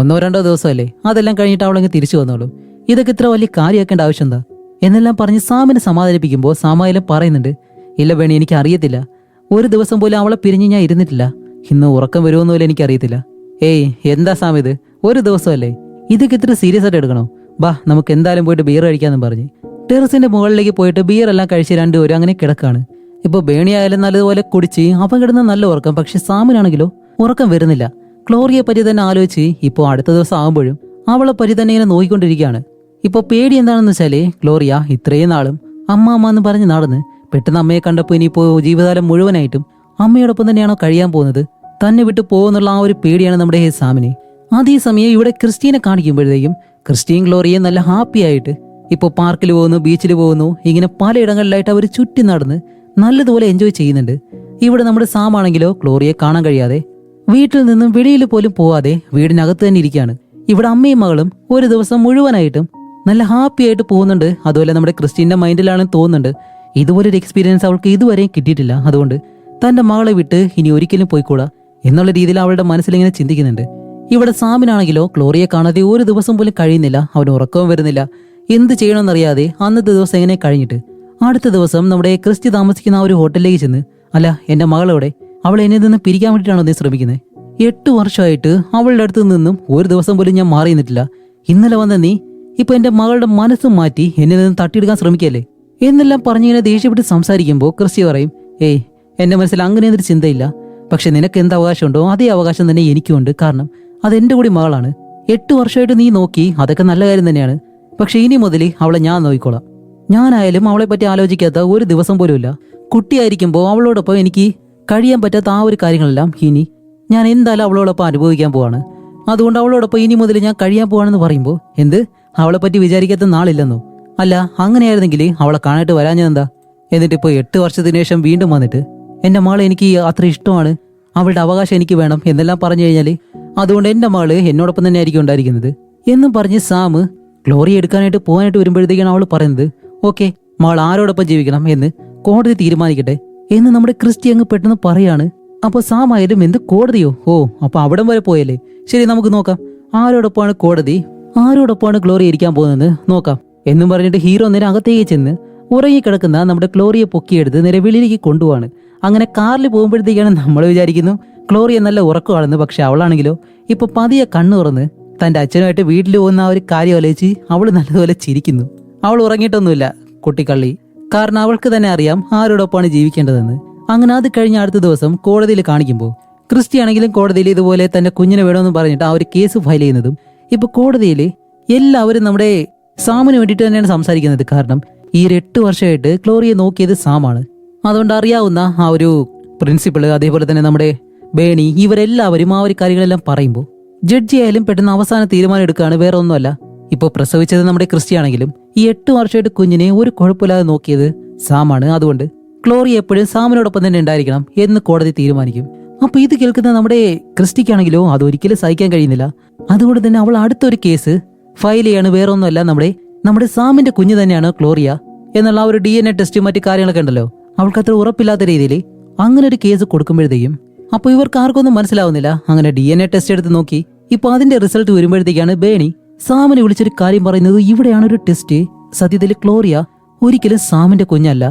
1-2 ദിവസമല്ലേ, അതെല്ലാം കഴിഞ്ഞിട്ട് അവളങ്ങ് തിരിച്ചു വന്നോളും, ഇതൊക്കെ ഇത്ര വലിയ കാര്യമാക്കേണ്ട ആവശ്യം എന്താ എന്നെല്ലാം പറഞ്ഞ് സാമിനെ സമാധാനിപ്പിക്കുമ്പോൾ സാമായാലും പറയുന്നുണ്ട്, ഇല്ല ബേണി, എനിക്ക് അറിയത്തില്ല, ഒരു ദിവസം പോലും അവളെ പിരിഞ്ഞ് ഞാൻ ഇരുന്നിട്ടില്ല, ഇന്ന് ഉറക്കം വരുമെന്ന് പോലും എനിക്കറിയത്തില്ല. ഏയ് എന്താ സാം ഇത്, ഒരു ദിവസമല്ലേ, ഇതൊക്കെ ഇത്ര സീരിയസ് ആയിട്ട് എടുക്കണോ, ബാ നമുക്ക് എന്തായാലും പോയിട്ട് ബിയർ കഴിക്കാമെന്നും പറഞ്ഞ് ടെറസിന്റെ മുകളിലേക്ക് പോയിട്ട് ബിയർ എല്ലാം കഴിച്ച് രണ്ടുപേരും അങ്ങനെ കിടക്കാണ്. ഇപ്പൊ ബേണി ആയാലും നല്ലതുപോലെ കുടിച്ച് അവൻ കിടന്ന് നല്ല ഉറക്കം. പക്ഷെ സാമിനാണെങ്കിലോ ഉറക്കം വരുന്നില്ല. ക്ലോറിയെ പറ്റി തന്നെ ആലോചിച്ച് ഇപ്പോൾ അടുത്ത ദിവസം ആകുമ്പോഴും അവളെ പറ്റി തന്നെ ഇങ്ങനെ നോക്കിക്കൊണ്ടിരിക്കുകയാണ്. ഇപ്പൊ പേടി എന്താണെന്ന് വെച്ചാല് ക്ലോറിയ ഇത്രയും നാളും അമ്മ അമ്മ എന്ന് പറഞ്ഞ് നടന്ന് പെട്ടെന്ന് അമ്മയെ കണ്ടപ്പോൾ ഇനിയിപ്പോ ജീവിതകാലം മുഴുവനായിട്ടും അമ്മയോടൊപ്പം തന്നെയാണോ കഴിയാൻ പോകുന്നത്, തന്നെ വിട്ടു പോകുന്നുള്ള ആ ഒരു പേടിയാണ് നമ്മുടെ സാമിനെ. അതേസമയം ഇവിടെ ക്രിസ്റ്റീനെ കാണിക്കുമ്പോഴത്തേക്കും ക്രിസ്റ്റീൻ ക്ലോറിയെ നല്ല ഹാപ്പി ആയിട്ട് ഇപ്പോൾ പാർക്കിൽ പോകുന്നു, ബീച്ചിൽ പോകുന്നു, ഇങ്ങനെ പലയിടങ്ങളിലായിട്ട് അവർ ചുറ്റി നടന്ന് നല്ലതുപോലെ എൻജോയ് ചെയ്യുന്നുണ്ട്. ഇവിടെ നമ്മുടെ സാമാണെങ്കിലോ ക്ലോറിയെ കാണാൻ കഴിയാതെ വീട്ടിൽ നിന്നും വെളിയിൽ പോലും പോവാതെ വീടിനകത്ത് തന്നെ ഇരിക്കുകയാണ്. ഇവിടെ അമ്മയും മകളും ഒരു ദിവസം മുഴുവനായിട്ടും നല്ല ഹാപ്പി ആയിട്ട് പോകുന്നുണ്ട്. അതുപോലെ നമ്മുടെ ക്രിസ്റ്റീന്റെ മൈൻഡിലാണെന്ന് തോന്നുന്നുണ്ട്, ഇതുപോലൊരു എക്സ്പീരിയൻസ് അവൾക്ക് ഇതുവരെയും കിട്ടിയിട്ടില്ല. അതുകൊണ്ട് തന്റെ മകളെ വിട്ട് ഇനി ഒരിക്കലും പോയിക്കൂടാ എന്നുള്ള രീതിയിൽ അവളുടെ മനസ്സിലിങ്ങനെ ചിന്തിക്കുന്നുണ്ട്. ഇവിടെ സാമിനാണെങ്കിലോ ക്ലോറിയെ കാണാതെ ഒരു ദിവസം പോലും കഴിയുന്നില്ല. അവന് ഉറക്കവും വരുന്നില്ല. എന്ത് ചെയ്യണമെന്നറിയാതെ അന്നത്തെ ദിവസം എങ്ങനെ കഴിഞ്ഞിട്ട് അടുത്ത ദിവസം നമ്മുടെ ക്രിസ്റ്റി താമസിക്കുന്ന ആ ഒരു ഹോട്ടലിലേക്ക് ചെന്ന്, അല്ല എന്റെ മകളോടെ, അവൾ എന്നെ നിന്ന് പിരിക്കാൻ വേണ്ടിയിട്ടാണോ നീ ശ്രമിക്കുന്നത്? 8 വർഷമായിട്ട് അവളുടെ അടുത്ത് നിന്നും ഒരു ദിവസം പോലും ഞാൻ മാറി നിന്നിട്ടില്ല. ഇന്നലെ വന്ന നീ ഇപ്പൊ എന്റെ മകളുടെ മനസ്സും മാറ്റി എന്നെ നിന്ന് തട്ടിയെടുക്കാൻ ശ്രമിക്കല്ലേ എന്നെല്ലാം പറഞ്ഞിങ്ങനെ ദേഷ്യപ്പെട്ട് സംസാരിക്കുമ്പോൾ ക്രിസ്റ്റി പറയും, ഏയ് എന്റെ മനസ്സിൽ അങ്ങനെയൊരു ചിന്തയില്ല. പക്ഷെ നിനക്ക് എന്ത് അവകാശമുണ്ടോ അതേ അവകാശം തന്നെ എനിക്കുമുണ്ട്. കാരണം അതെന്റെ കൂടി മകളാണ്. 8 വർഷമായിട്ട് നീ നോക്കി, അതൊക്കെ നല്ല കാര്യം തന്നെയാണ്. പക്ഷെ ഇനി മുതൽ അവളെ ഞാൻ നോക്കിക്കോളാം. ഞാനായാലും അവളെ പറ്റി ആലോചിക്കാത്ത ഒരു ദിവസം പോലും ഇല്ല. കുട്ടിയായിരിക്കുമ്പോൾ അവളോടൊപ്പം എനിക്ക് കഴിയാൻ പറ്റാത്ത ആ ഒരു കാര്യങ്ങളെല്ലാം ഇനി ഞാൻ എന്തായാലും അവളോടൊപ്പം അനുഭവിക്കാൻ പോവാണ്. അതുകൊണ്ട് അവളോടൊപ്പം ഇനി മുതൽ ഞാൻ കഴിയാൻ പോവാണെന്ന് പറയുമ്പോൾ എന്ത്, അവളെ പറ്റി വിചാരിക്കാത്ത നാളില്ലെന്നോ? അല്ല, അങ്ങനെയായിരുന്നെങ്കിൽ അവളെ കാണാനായിട്ട് വരാഞ്ഞെന്താ? എന്നിട്ടിപ്പോൾ 8 വർഷത്തിന് ശേഷം വീണ്ടും വന്നിട്ട് എന്റെ മകളെ എനിക്ക് അത്ര ഇഷ്ടമാണ്, അവളുടെ അവകാശം എനിക്ക് വേണം എന്നെല്ലാം പറഞ്ഞു കഴിഞ്ഞാൽ അതുകൊണ്ട് എന്റെ മകള് എന്നോടൊപ്പം തന്നെ ആയിരിക്കും ഉണ്ടായിരിക്കുന്നത് എന്നും പറഞ്ഞ് സാം ഗ്ലോറി എടുക്കാനായിട്ട് പോകാനായിട്ട് വരുമ്പോഴത്തേക്കാണ് അവൾ പറയുന്നത്, ഓക്കെ, മകൾ ആരോടൊപ്പം ജീവിക്കണം എന്ന് കോടതി തീരുമാനിക്കട്ടെ എന്ന് നമ്മുടെ ക്രിസ്റ്റി അങ്ങ് പെട്ടെന്ന് പറയാണ്. അപ്പൊ സാം ആയാലും എന്ത് കോടതിയോ, ഓ അപ്പൊ അവിടം വരെ പോയല്ലേ, ശരി നമുക്ക് നോക്കാം ആരോടൊപ്പമാണ് കോടതി, ആരോടൊപ്പമാണ് ഗ്ലോറി ഇരിക്കാൻ പോകുന്നത് നോക്കാം എന്നും പറഞ്ഞിട്ട് ഹീറോ നേരെ അകത്തേക്ക് ചെന്ന് ഉറങ്ങിക്കിടക്കുന്ന നമ്മുടെ ക്ലോറിയെ പൊക്കിയെടുത്ത് നേരെ വെളിയിലേക്ക് കൊണ്ടുപോവാണ്. അങ്ങനെ കാറിൽ പോകുമ്പോഴത്തേക്കാണ് നമ്മൾ വിചാരിക്കുന്നു ക്ലോറിയെ നല്ല ഉറക്കമാണെന്ന്. പക്ഷെ അവളാണെങ്കിലോ ഇപ്പൊ പതിയെ കണ്ണു തുറന്ന് തന്റെ അച്ഛനുമായിട്ട് വീട്ടിൽ പോകുന്ന ആ ഒരു കാര്യം ആലോചിച്ച് അവള് നല്ലതുപോലെ ചിരിക്കുന്നു. അവൾ ഉറങ്ങിയിട്ടൊന്നുമില്ല കുട്ടിക്കള്ളി, കാരണം അവൾക്ക് തന്നെ അറിയാം ആരോടൊപ്പമാണ് ജീവിക്കേണ്ടതെന്ന്. അങ്ങനെ അത് കഴിഞ്ഞ അടുത്ത ദിവസം കോടതിയിൽ കാണിക്കുമ്പോൾ ക്രിസ്റ്റി ആണെങ്കിലും കോടതിയിൽ ഇതുപോലെ തന്റെ കുഞ്ഞിനെ വേണമെന്ന് പറഞ്ഞിട്ട് ആ ഒരു കേസ് ഫയൽ ചെയ്യുന്നതും ഇപ്പൊ കോടതിയിൽ എല്ലാവരും നമ്മുടെ സാമിന് വേണ്ടിയിട്ട് തന്നെയാണ് സംസാരിക്കുന്നത്. കാരണം ഈ 8 വർഷമായിട്ട് ക്ലോറിയെ നോക്കിയത് സാമാണ്. അതുകൊണ്ട് അറിയാവുന്ന ആ ഒരു പ്രിൻസിപ്പിള്, അതേപോലെ തന്നെ നമ്മുടെ ബേണി, ഇവരെല്ലാവരും ആ ഒരു കാര്യങ്ങളെല്ലാം പറയുമ്പോൾ ജഡ്ജി ആയാലും പെട്ടെന്ന് അവസാന തീരുമാനം എടുക്കുകയാണ്. വേറെ ഒന്നുമല്ല, ഇപ്പൊ പ്രസവിച്ചത് നമ്മുടെ ക്രിസ്റ്റി ആണെങ്കിലും ഈ 8 വർഷമായിട്ട് കുഞ്ഞിനെ ഒരു കുഴപ്പമില്ലാതെ നോക്കിയത് സാമാണ്. അതുകൊണ്ട് ക്ലോറി എപ്പോഴും സാമിനോടൊപ്പം തന്നെ ഉണ്ടായിരിക്കണം എന്ന് കോടതി തീരുമാനിക്കും. അപ്പൊ ഇത് കേൾക്കുന്ന നമ്മുടെ ക്രിസ്റ്റിക്കാണെങ്കിലോ അതൊരിക്കലും സഹിക്കാൻ കഴിയുന്നില്ല. അതുകൊണ്ട് തന്നെ അവൾ അടുത്തൊരു കേസ് ഫയൽ ചെയ്യാണ്. വേറെ ഒന്നുമല്ല, നമ്മുടെ സാമിന്റെ കുഞ്ഞ് തന്നെയാണ് ക്ലോറിയ എന്നുള്ള ആ ഒരു DNA ടെസ്റ്റ് മറ്റു കാര്യങ്ങളൊക്കെ ഉണ്ടല്ലോ, അവൾക്ക് അത്ര ഉറപ്പില്ലാത്ത രീതിയിൽ അങ്ങനെ ഒരു കേസ് കൊടുക്കുമ്പോഴത്തേക്കും അപ്പൊ ഇവർക്ക് ആർക്കൊന്നും മനസ്സിലാവുന്നില്ല. അങ്ങനെ DNA ടെസ്റ്റ് എടുത്ത് നോക്കി ഇപ്പൊ അതിന്റെ റിസൾട്ട് വരുമ്പോഴത്തേക്കാണ് ബേണി സാമിനെ വിളിച്ചൊരു കാര്യം പറയുന്നത്, ഇവിടെയാണ് ഒരു ടെസ്റ്റ്, സത്യത്തിൽ ക്ലോറിയ ഒരിക്കലും സാമിന്റെ കുഞ്ഞല്ല.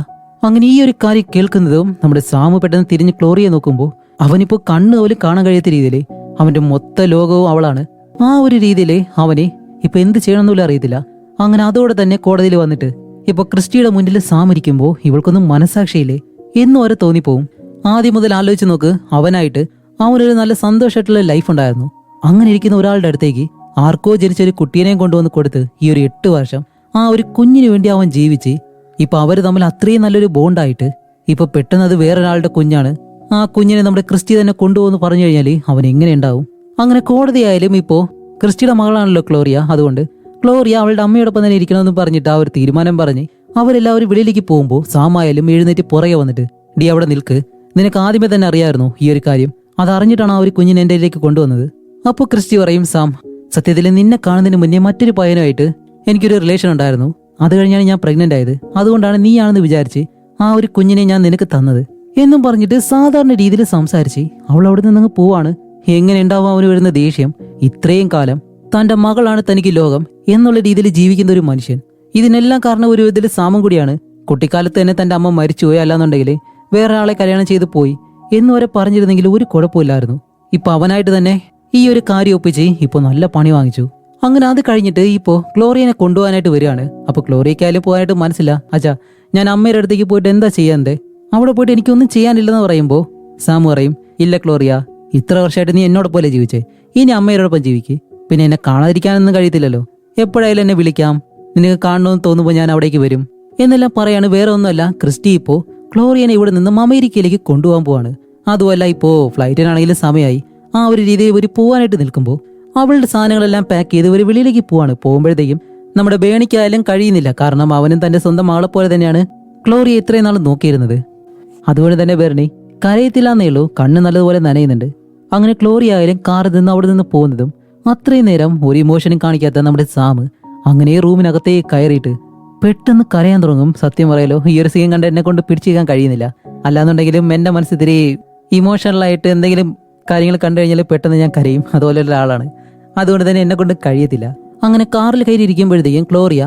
അങ്ങനെ ഈ ഒരു കാര്യം കേൾക്കുന്നതും നമ്മുടെ സാമു പെട്ടെന്ന് തിരിഞ്ഞ് ക്ലോറിയെ നോക്കുമ്പോൾ അവനിപ്പോ കണ്ണ് പോലും കാണാൻ കഴിയാത്ത രീതിയിൽ അവന്റെ മൊത്ത ലോകവും അവളാണ്. ആ ഒരു രീതിയിൽ അവനെ ഇപ്പൊ എന്ത് ചെയ്യണമെന്നില്ല അറിയത്തില്ല. അങ്ങനെ അതോടെ തന്നെ കോടതിയിൽ വന്നിട്ട് ഇപ്പൊ ക്രിസ്റ്റിയുടെ മുന്നിൽ സാം ഇരിക്കുമ്പോൾ ഇവൾക്കൊന്നും മനസാക്ഷിയില്ലേ എന്നും വരെ തോന്നിപ്പോവും. ആദ്യം മുതൽ ആലോചിച്ച് നോക്ക്, അവനൊരു നല്ല സന്തോഷമായിട്ടുള്ള ലൈഫ് ഉണ്ടായിരുന്നു. അങ്ങനെ ഇരിക്കുന്ന ഒരാളുടെ അടുത്തേക്ക് ആർക്കോ ജനിച്ചൊരു കുട്ടീനെയും കൊണ്ടുവന്ന് കൊടുത്ത് ഈ ഒരു 8 വർഷം ആ ഒരു കുഞ്ഞിന് വേണ്ടി അവൻ ജീവിച്ച് ഇപ്പൊ അവര് തമ്മിൽ അത്രയും നല്ലൊരു ബോണ്ടായിട്ട് ഇപ്പൊ പെട്ടെന്ന് അത് വേറൊരാളുടെ കുഞ്ഞാണ്, ആ കുഞ്ഞിനെ നമ്മുടെ ക്രിസ്റ്റി തന്നെ കൊണ്ടുപോകുന്നു പറഞ്ഞു കഴിഞ്ഞാൽ അവൻ എങ്ങനെ ഉണ്ടാവും? അങ്ങനെ കോടതിയായാലും ഇപ്പോ ക്രിസ്റ്റിയുടെ മകളാണല്ലോ ക്ലോറിയ, അതുകൊണ്ട് ക്ലോറിയ അവളുടെ അമ്മയോടൊപ്പം തന്നെ ഇരിക്കണമെന്ന് പറഞ്ഞിട്ട് ആ ഒരു തീരുമാനം പറഞ്ഞ് അവരെല്ലാവരും വെളിയിലേക്ക് പോകുമ്പോൾ സാമായാലും എഴുന്നേറ്റ് പുറകെ വന്നിട്ട്, ഡി അവിടെ നിൽക്ക്, നിനക്ക് ആദ്യമേ തന്നെ അറിയാമായിരുന്നു ഈ ഒരു കാര്യം, അതറിഞ്ഞിട്ടാണ് ആ ഒരു കുഞ്ഞിനെ എന്റെ ഇതിലേക്ക് കൊണ്ടുവന്നത്. അപ്പോൾ ക്രിസ്റ്റി പറയും, സാം സത്യത്തിൽ നിന്നെ കാണുന്നതിന് മുന്നേ മറ്റൊരു പയ്യനുമായിട്ട് എനിക്കൊരു റിലേഷൻ ഉണ്ടായിരുന്നു, അത് കഴിഞ്ഞാണ് ഞാൻ പ്രഗ്നന്റ് ആയത്, അതുകൊണ്ടാണ് നീയാണെന്ന് വിചാരിച്ച് ആ ഒരു കുഞ്ഞിനെ ഞാൻ നിനക്ക് തന്നത് എന്നും പറഞ്ഞിട്ട് സാധാരണ രീതിയിൽ സംസാരിച്ച് അവൾ അവിടെ നിന്നങ്ങ് പോവാണ്. എങ്ങനെ ഉണ്ടാവും അവന് വരുന്ന ദേഷ്യം? ഇത്രയും കാലം തന്റെ മകളാണ് തനിക്ക് ലോകം എന്നുള്ള രീതിയിൽ ജീവിക്കുന്ന ഒരു മനുഷ്യൻ. ഇതിനെല്ലാം കാരണം ഒരു വിധത്തിൽ സാമം കൂടിയാണ്. കുട്ടിക്കാലത്ത് തന്നെ തന്റെ അമ്മ മരിച്ചുപോയി, അല്ലാന്നുണ്ടെങ്കിൽ വേറെ ആളെ കല്യാണം ചെയ്ത് പോയി എന്നുവരെ പറഞ്ഞിരുന്നെങ്കിൽ ഒരു കുഴപ്പമില്ലായിരുന്നു. ഇപ്പൊ അവനായിട്ട് തന്നെ ഈ ഒരു കാര്യം ഒപ്പിച്ച് ഇപ്പൊ നല്ല പണി വാങ്ങിച്ചു. അങ്ങനെ അത് കഴിഞ്ഞിട്ട് ഇപ്പോ ഗ്ലോറിയനെ കൊണ്ടുപോകാനായിട്ട് വരികയാണ്. അപ്പൊ ഗ്ലോറിയക്കായാലും പോകാനായിട്ട് മനസ്സില്ല. അച്ഛാ, ഞാൻ അമ്മയുടെ അടുത്തേക്ക് പോയിട്ട് എന്താ ചെയ്യാൻ? അവിടെ പോയിട്ട് എനിക്കൊന്നും ചെയ്യാനില്ലെന്ന് പറയുമ്പോ സാമു പറയും, ഇല്ല ഗ്ലോറിയ, ഇത്ര വർഷമായിട്ട് നീ എന്നോട് പോലെ ജീവിച്ചേ, ഇനി അമ്മയോടൊപ്പം ജീവിക്ക്. പിന്നെ എന്നെ കാണാതിരിക്കാനൊന്നും കഴിയത്തില്ലല്ലോ. എപ്പോഴായാലും എന്നെ വിളിക്കാം, നിനക്ക് കാണണമെന്ന് തോന്നുമ്പോൾ ഞാൻ അവിടേക്ക് വരും എന്നെല്ലാം പറയാണ്. വേറെ ഒന്നുമല്ല, ക്രിസ്റ്റി ഇപ്പോ ഗ്ലോറിയനെ ഇവിടെ നിന്നും അമേരിക്കയിലേക്ക് കൊണ്ടുപോകാൻ പോവാണ്. അതുമല്ല, ഇപ്പോ ഫ്ലൈറ്റിനാണെങ്കിലും സമയമായി. ആ ഒരു രീതിയിൽ ഇവർ പോകാനായിട്ട് നിൽക്കുമ്പോൾ അവളുടെ സാധനങ്ങളെല്ലാം പാക്ക് ചെയ്ത് ഇവർ വെളിയിലേക്ക് പോവാണ്. പോകുമ്പോഴത്തേക്കും നമ്മുടെ ബേണിക്കായാലും കഴിയുന്നില്ല. കാരണം അവനും തന്റെ സ്വന്തം മകളെ പോലെ തന്നെയാണ് ഗ്ലോറിയ ഇത്രയും നാൾ നോക്കിയിരുന്നത്. അതുപോലെ തന്നെ ബെർണി കരയത്തില്ലാന്നേ ഉള്ളൂ, കണ്ണ് നല്ലതുപോലെ നനയുന്നുണ്ട്. അങ്ങനെ ഗ്ലോറിയ ആയാലും കാറിൽ നിന്ന് അവിടെ നിന്ന് പോകുന്നതും അത്രയും നേരം ഒരു ഇമോഷനും കാണിക്കാത്ത നമ്മുടെ സാം അങ്ങനെ റൂമിനകത്തേക്ക് കയറിയിട്ട് പെട്ടെന്ന് കരയാൻ തുടങ്ങും. സത്യം പറയാലോ, ഈ ഒരു സീൻ കണ്ട് എന്നെ കൊണ്ട് പിടിച്ചിരിക്കാൻ കഴിയുന്നില്ല. അല്ലാന്നുണ്ടെങ്കിലും എന്റെ മനസ്സിൽ ഇത്തിരി ഇമോഷണലായിട്ട് എന്തെങ്കിലും കാര്യങ്ങൾ കണ്ടു കഴിഞ്ഞാൽ പെട്ടെന്ന് ഞാൻ കരയും. അതുപോലെയുള്ള ആളാണ്. അതുകൊണ്ട് തന്നെ എന്നെ കൊണ്ട് കഴിയത്തില്ല. അങ്ങനെ കാറിൽ കയറി ഇരിക്കുമ്പോഴത്തേക്കും ഗ്ലോറിയ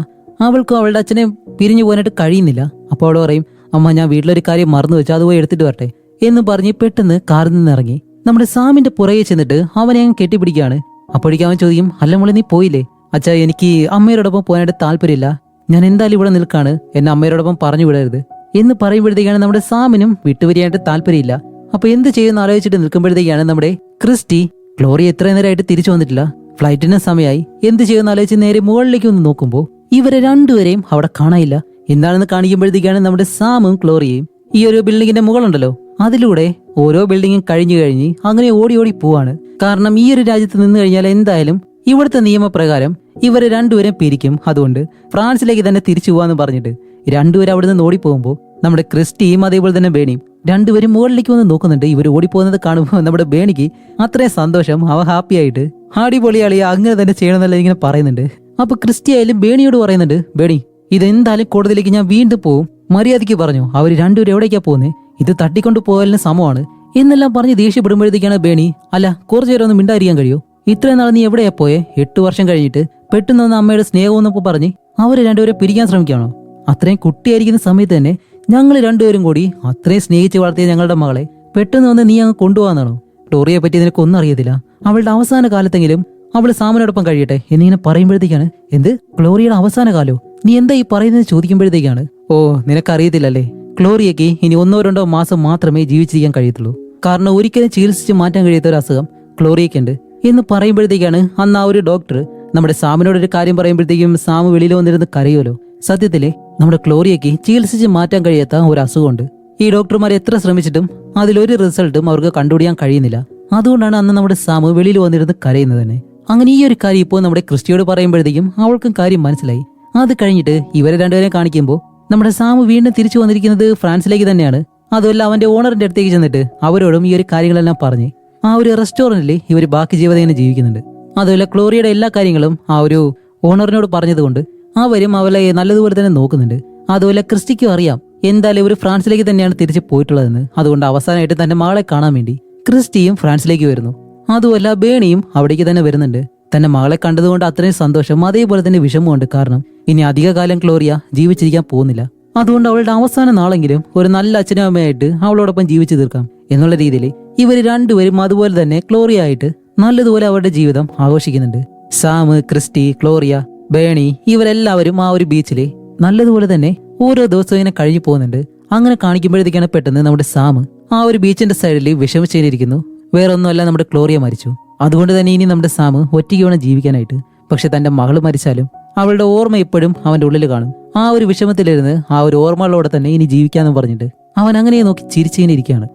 അവൾക്കും അവളുടെ അച്ഛനെ പിരിഞ്ഞു പോകാനായിട്ട് കഴിയുന്നില്ല. അപ്പോൾ അവൾ പറയും, അമ്മ ഞാൻ വീട്ടിലൊരു കാര്യം മറന്നു വെച്ചു, അത് പോയി എടുത്തിട്ട് വരട്ടെ എന്ന് പറഞ്ഞ് പെട്ടെന്ന് കാറിൽ നിന്ന് ഇറങ്ങി നമ്മുടെ സാമിന്റെ പുറകെ ചെന്നിട്ട് അവനെ അങ്ങ് കെട്ടിപ്പിടിക്കുകയാണ്. അപ്പോഴേക്കും അവൻ ചോദിക്കും, അല്ല മോളെ നീ പോയില്ലേ? അച്ഛാ, എനിക്ക് അമ്മയോടൊപ്പം പോകാനായിട്ട് താല്പര്യമില്ല, ഞാൻ എന്തായാലും ഇവിടെ നിൽക്കാണ്, എന്നെ അമ്മയോടൊപ്പം പറഞ്ഞു വിടരുത് എന്ന് പറയുമ്പോഴത്തേക്കാണ് നമ്മുടെ സാമിനും വിട്ടുപിരിയാനായിട്ട് താല്പര്യമില്ല. അപ്പൊ എന്ത് ചെയ്യുമെന്ന് ആലോചിച്ചിട്ട് നിൽക്കുമ്പോഴത്തേക്കാണ് നമ്മുടെ ക്രിസ്റ്റി, ഗ്ലോറിയ എത്ര നേരമായിട്ട് തിരിച്ചു വന്നിട്ടില്ല, ഫ്ലൈറ്റിന് സമയമായി, എന്ത് ചെയ്യുമെന്ന് ആലോചിച്ച് നേരെ മുകളിലേക്ക് ഒന്ന് നോക്കുമ്പോൾ ഇവരെ രണ്ടുപേരെയും അവിടെ കാണാനില്ല. എന്താണെന്ന് കാണിക്കുമ്പോഴത്തേക്കാണ് നമ്മുടെ സാമും ഗ്ലോറിയയും ഈ ഒരു ബിൽഡിങ്ങിന്റെ മുകളുണ്ടല്ലോ അതിലൂടെ ഓരോ ബിൽഡിങ്ങും കഴിഞ്ഞ് അങ്ങനെ ഓടി ഓടി പോവാണ്. കാരണം ഈ ഒരു രാജ്യത്ത് നിന്ന് കഴിഞ്ഞാൽ എന്തായാലും ഇവിടുത്തെ നിയമപ്രകാരം ഇവരെ രണ്ടുപേരും പിരിക്കും. അതുകൊണ്ട് ഫ്രാൻസിലേക്ക് തന്നെ തിരിച്ചു പോവാന്ന് പറഞ്ഞിട്ട് രണ്ടുപേരും അവിടെ നിന്ന് ഓടിപ്പോകുമ്പോൾ നമ്മുടെ ക്രിസ്റ്റിയും അതേപോലെ തന്നെ ബേണിയും രണ്ടുപേരും മുകളിലേക്ക് വന്ന് നോക്കുന്നുണ്ട്. ഇവർ ഓടിപ്പോകുന്നത് കാണുമ്പോൾ നമ്മുടെ ബേണിക്ക് അത്രയും സന്തോഷം, അവ ഹാപ്പി ആയിട്ട് അടിപൊളിയാളിയാ, അങ്ങനെ തന്നെ ചെയ്യണമെന്നല്ല ഇങ്ങനെ പറയുന്നുണ്ട്. അപ്പൊ ക്രിസ്റ്റി ആയാലും ബേണിയോട് പറയുന്നുണ്ട്, ബേണി ഇതെന്തായാലും കോടതിയിലേക്ക് ഞാൻ വീണ്ടും പോവും, മര്യാദയ്ക്ക് പറഞ്ഞു, അവർ രണ്ടുപേരും എവിടേക്കാ പോകുന്നത്, ഇത് തട്ടിക്കൊണ്ട് പോകലിന് സമമാണ് എന്നെല്ലാം പറഞ്ഞ് ദേഷ്യപ്പെടുമ്പോഴത്തേക്കാണ് ബേണി, അല്ല കുറച്ചു നേരം ഒന്ന് മിണ്ടായിരിക്കാൻ കഴിയോ, ഇത്രയും നാൾ നീ എവിടെയാ പോയെ, 8 വർഷം കഴിഞ്ഞിട്ട് പെട്ടെന്ന് വന്ന അമ്മയുടെ സ്നേഹമെന്നപ്പോ പറഞ്ഞ് അവരെ രണ്ടുപേരെ പിരിക്കാൻ ശ്രമിക്കുകയാണോ? അത്രയും കുട്ടിയായിരിക്കുന്ന സമയത്ത് തന്നെ ഞങ്ങൾ രണ്ടുപേരും കൂടി അത്രയും സ്നേഹിച്ച് വളർത്തിയ ഞങ്ങളുടെ മകളെ പെട്ടെന്ന് വന്ന് നീ അങ്ങ് കൊണ്ടുപോകാന്നാണോ? ഗ്ലോറിയെ പറ്റി നിനക്ക് ഒന്നും അറിയത്തില്ല, അവളുടെ അവസാന കാലത്തെങ്കിലും അവള് സാമിനോടൊപ്പം കഴിയട്ടെ എന്നിങ്ങനെ പറയുമ്പോഴത്തേക്കാണ്, എന്ത് ഗ്ലോറിയുടെ അവസാന കാലോ, നീ എന്താ ഈ പറയുന്നത് ചോദിക്കുമ്പോഴത്തേക്കാണ്, ഓ നിനക്കറിയത്തില്ലല്ലേ, ഗ്ലോറിയയ്ക്ക് ഇനി 1-2 മാസം മാത്രമേ ജീവിച്ചിരിക്കാൻ കഴിയത്തുള്ളൂ. കാരണം ഒരിക്കലും ചികിത്സിച്ച് മാറ്റാൻ കഴിയാത്ത ഒരു അസുഖം ഗ്ലോറിയയ്ക്കുണ്ട് എന്ന് പറയുമ്പോഴത്തേക്കാണ് അന്ന് ആ ഒരു ഡോക്ടർ നമ്മുടെ സാമിനോടൊരു കാര്യം പറയുമ്പോഴത്തേക്കും സാമ് വെളിയിൽ വന്നിരുന്ന് കരയുമല്ലോ. സത്യത്തിലെ നമ്മുടെ ഗ്ലോറിയയ്ക്ക് ചികിത്സിച്ച് മാറ്റാൻ കഴിയാത്ത ഒരു അസുഖമുണ്ട്. ഈ ഡോക്ടർമാർ എത്ര ശ്രമിച്ചിട്ടും അതിലൊരു റിസൾട്ടും അവർക്ക് കണ്ടുപിടിക്കാൻ കഴിയുന്നില്ല. അതുകൊണ്ടാണ് അന്ന് നമ്മുടെ സാമ് വെളിയിൽ വന്നിരുന്ന് കരയുന്നത് തന്നെ. അങ്ങനെ ഈ ഒരു കാര്യം ഇപ്പോൾ നമ്മുടെ ക്രിസ്റ്റിയോട് പറയുമ്പോഴത്തേക്കും അവൾക്കും കാര്യം മനസ്സിലായി. അത് കഴിഞ്ഞിട്ട് ഇവരെ രണ്ടുപേരെ കാണിക്കുമ്പോൾ നമ്മുടെ സാമു വീണ്ടും തിരിച്ചു വന്നിരിക്കുന്നത് ഫ്രാൻസിലേക്ക് തന്നെയാണ്. അതുമല്ല അവന്റെ ഓണറിന്റെ അടുത്തേക്ക് ചെന്നിട്ട് അവരോടും ഈ ഒരു കാര്യങ്ങളെല്ലാം പറഞ്ഞ് ആ ഒരു റെസ്റ്റോറന്റിൽ ഇവർ ബാക്കി ജീവിതം ഇങ്ങനെ ജീവിക്കുന്നുണ്ട്. അതുമല്ല ഗ്ലോറിയയുടെ എല്ലാ കാര്യങ്ങളും ആ ഒരു ഓണറിനോട് പറഞ്ഞതുകൊണ്ട് അവരും അവളെ നല്ലതുപോലെ തന്നെ നോക്കുന്നുണ്ട്. അതുപോലെ ക്രിസ്റ്റിക്കും അറിയാം എന്തായാലും ഇവർ ഫ്രാൻസിലേക്ക് തന്നെയാണ് തിരിച്ചു പോയിട്ടുള്ളതെന്ന്. അതുകൊണ്ട് അവസാനമായിട്ട് തന്റെ മകളെ കാണാൻ വേണ്ടി ക്രിസ്റ്റിയും ഫ്രാൻസിലേക്ക് വരുന്നു. അതുമല്ല ബേണിയും അവിടേക്ക് തന്നെ വരുന്നുണ്ട്. തന്റെ മകളെ കണ്ടതുകൊണ്ട് അത്രയും സന്തോഷം, അതേപോലെ തന്നെ വിഷമമുണ്ട്. കാരണം ഇനി അധികകാലം ഗ്ലോറിയ ജീവിച്ചിരിക്കാൻ പോകുന്നില്ല. അതുകൊണ്ട് അവളുടെ അവസാന നാളെങ്കിലും ഒരു നല്ല അച്ഛനും അമ്മയായിട്ട് അവളോടൊപ്പം ജീവിച്ചു തീർക്കാം എന്നുള്ള രീതിയിൽ ഇവർ രണ്ടുപേരും അതുപോലെ തന്നെ ഗ്ലോറിയ ആയിട്ട് നല്ലതുപോലെ അവരുടെ ജീവിതം ആഘോഷിക്കുന്നുണ്ട്. സാം, ക്രിസ്റ്റി, ഗ്ലോറിയ, ബേണി ഇവരെല്ലാവരും ആ ഒരു ബീച്ചില് നല്ലതുപോലെ തന്നെ ഓരോ ദിവസവും ഇങ്ങനെ കഴിഞ്ഞു പോകുന്നുണ്ട്. അങ്ങനെ കാണിക്കുമ്പോഴത്തേക്കാണ് പെട്ടെന്ന് നമ്മുടെ സാം ആ ഒരു ബീച്ചിന്റെ സൈഡിൽ വിഷമിച്ചിരിക്കുന്നു. വേറെ ഒന്നുമല്ല, നമ്മുടെ ഗ്ലോറിയ മരിച്ചു. അതുകൊണ്ട് തന്നെ ഇനി നമ്മുടെ സാം ഒറ്റയ്ക്ക് വേണം ജീവിക്കാനായിട്ട്. പക്ഷെ തന്റെ മകള് മരിച്ചാലും അവളുടെ ഓർമ്മ എപ്പോഴും അവന്റെ ഉള്ളിൽ കാണും. ആ ഒരു വിഷമത്തിലിരുന്ന് ആ ഒരു ഓർമ്മകളോടെ തന്നെ ഇനി ജീവിക്കാന്ന് പറഞ്ഞിട്ട് അവൻ അങ്ങനെ നോക്കി ചിരിച്ചിങ്ങനെ ഇരിക്കുകയാണ്.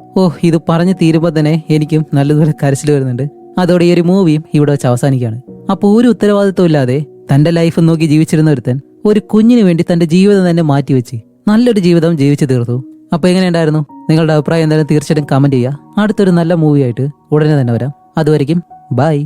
ഇത് പറഞ്ഞു തീരുമ്പോൾ തന്നെ എനിക്കും നല്ലതുപോലെ കരച്ചിൽ വരുന്നുണ്ട്. അതോടെ ഈ ഒരു മൂവിയും ഇവിടെ വെച്ച് അവസാനിക്കുകയാണ്. അപ്പൊ ഒരു ഉത്തരവാദിത്വം ഇല്ലാതെ തന്റെ ലൈഫ് നോക്കി ജീവിച്ചിരുന്ന ഒരുത്തൻ ഒരു കുഞ്ഞിന് വേണ്ടി തന്റെ ജീവിതം തന്നെ മാറ്റിവെച്ച് നല്ലൊരു ജീവിതം ജീവിച്ചു തീർത്തു. അപ്പൊ എങ്ങനെയുണ്ടായിരുന്നു? നിങ്ങളുടെ അഭിപ്രായം എന്തായാലും തീർച്ചയായിട്ടും കമന്റ് ചെയ്യുക. അടുത്തൊരു നല്ല മൂവിയായിട്ട് ഉടനെ തന്നെ വരാം. അതുവരെയും ബൈ.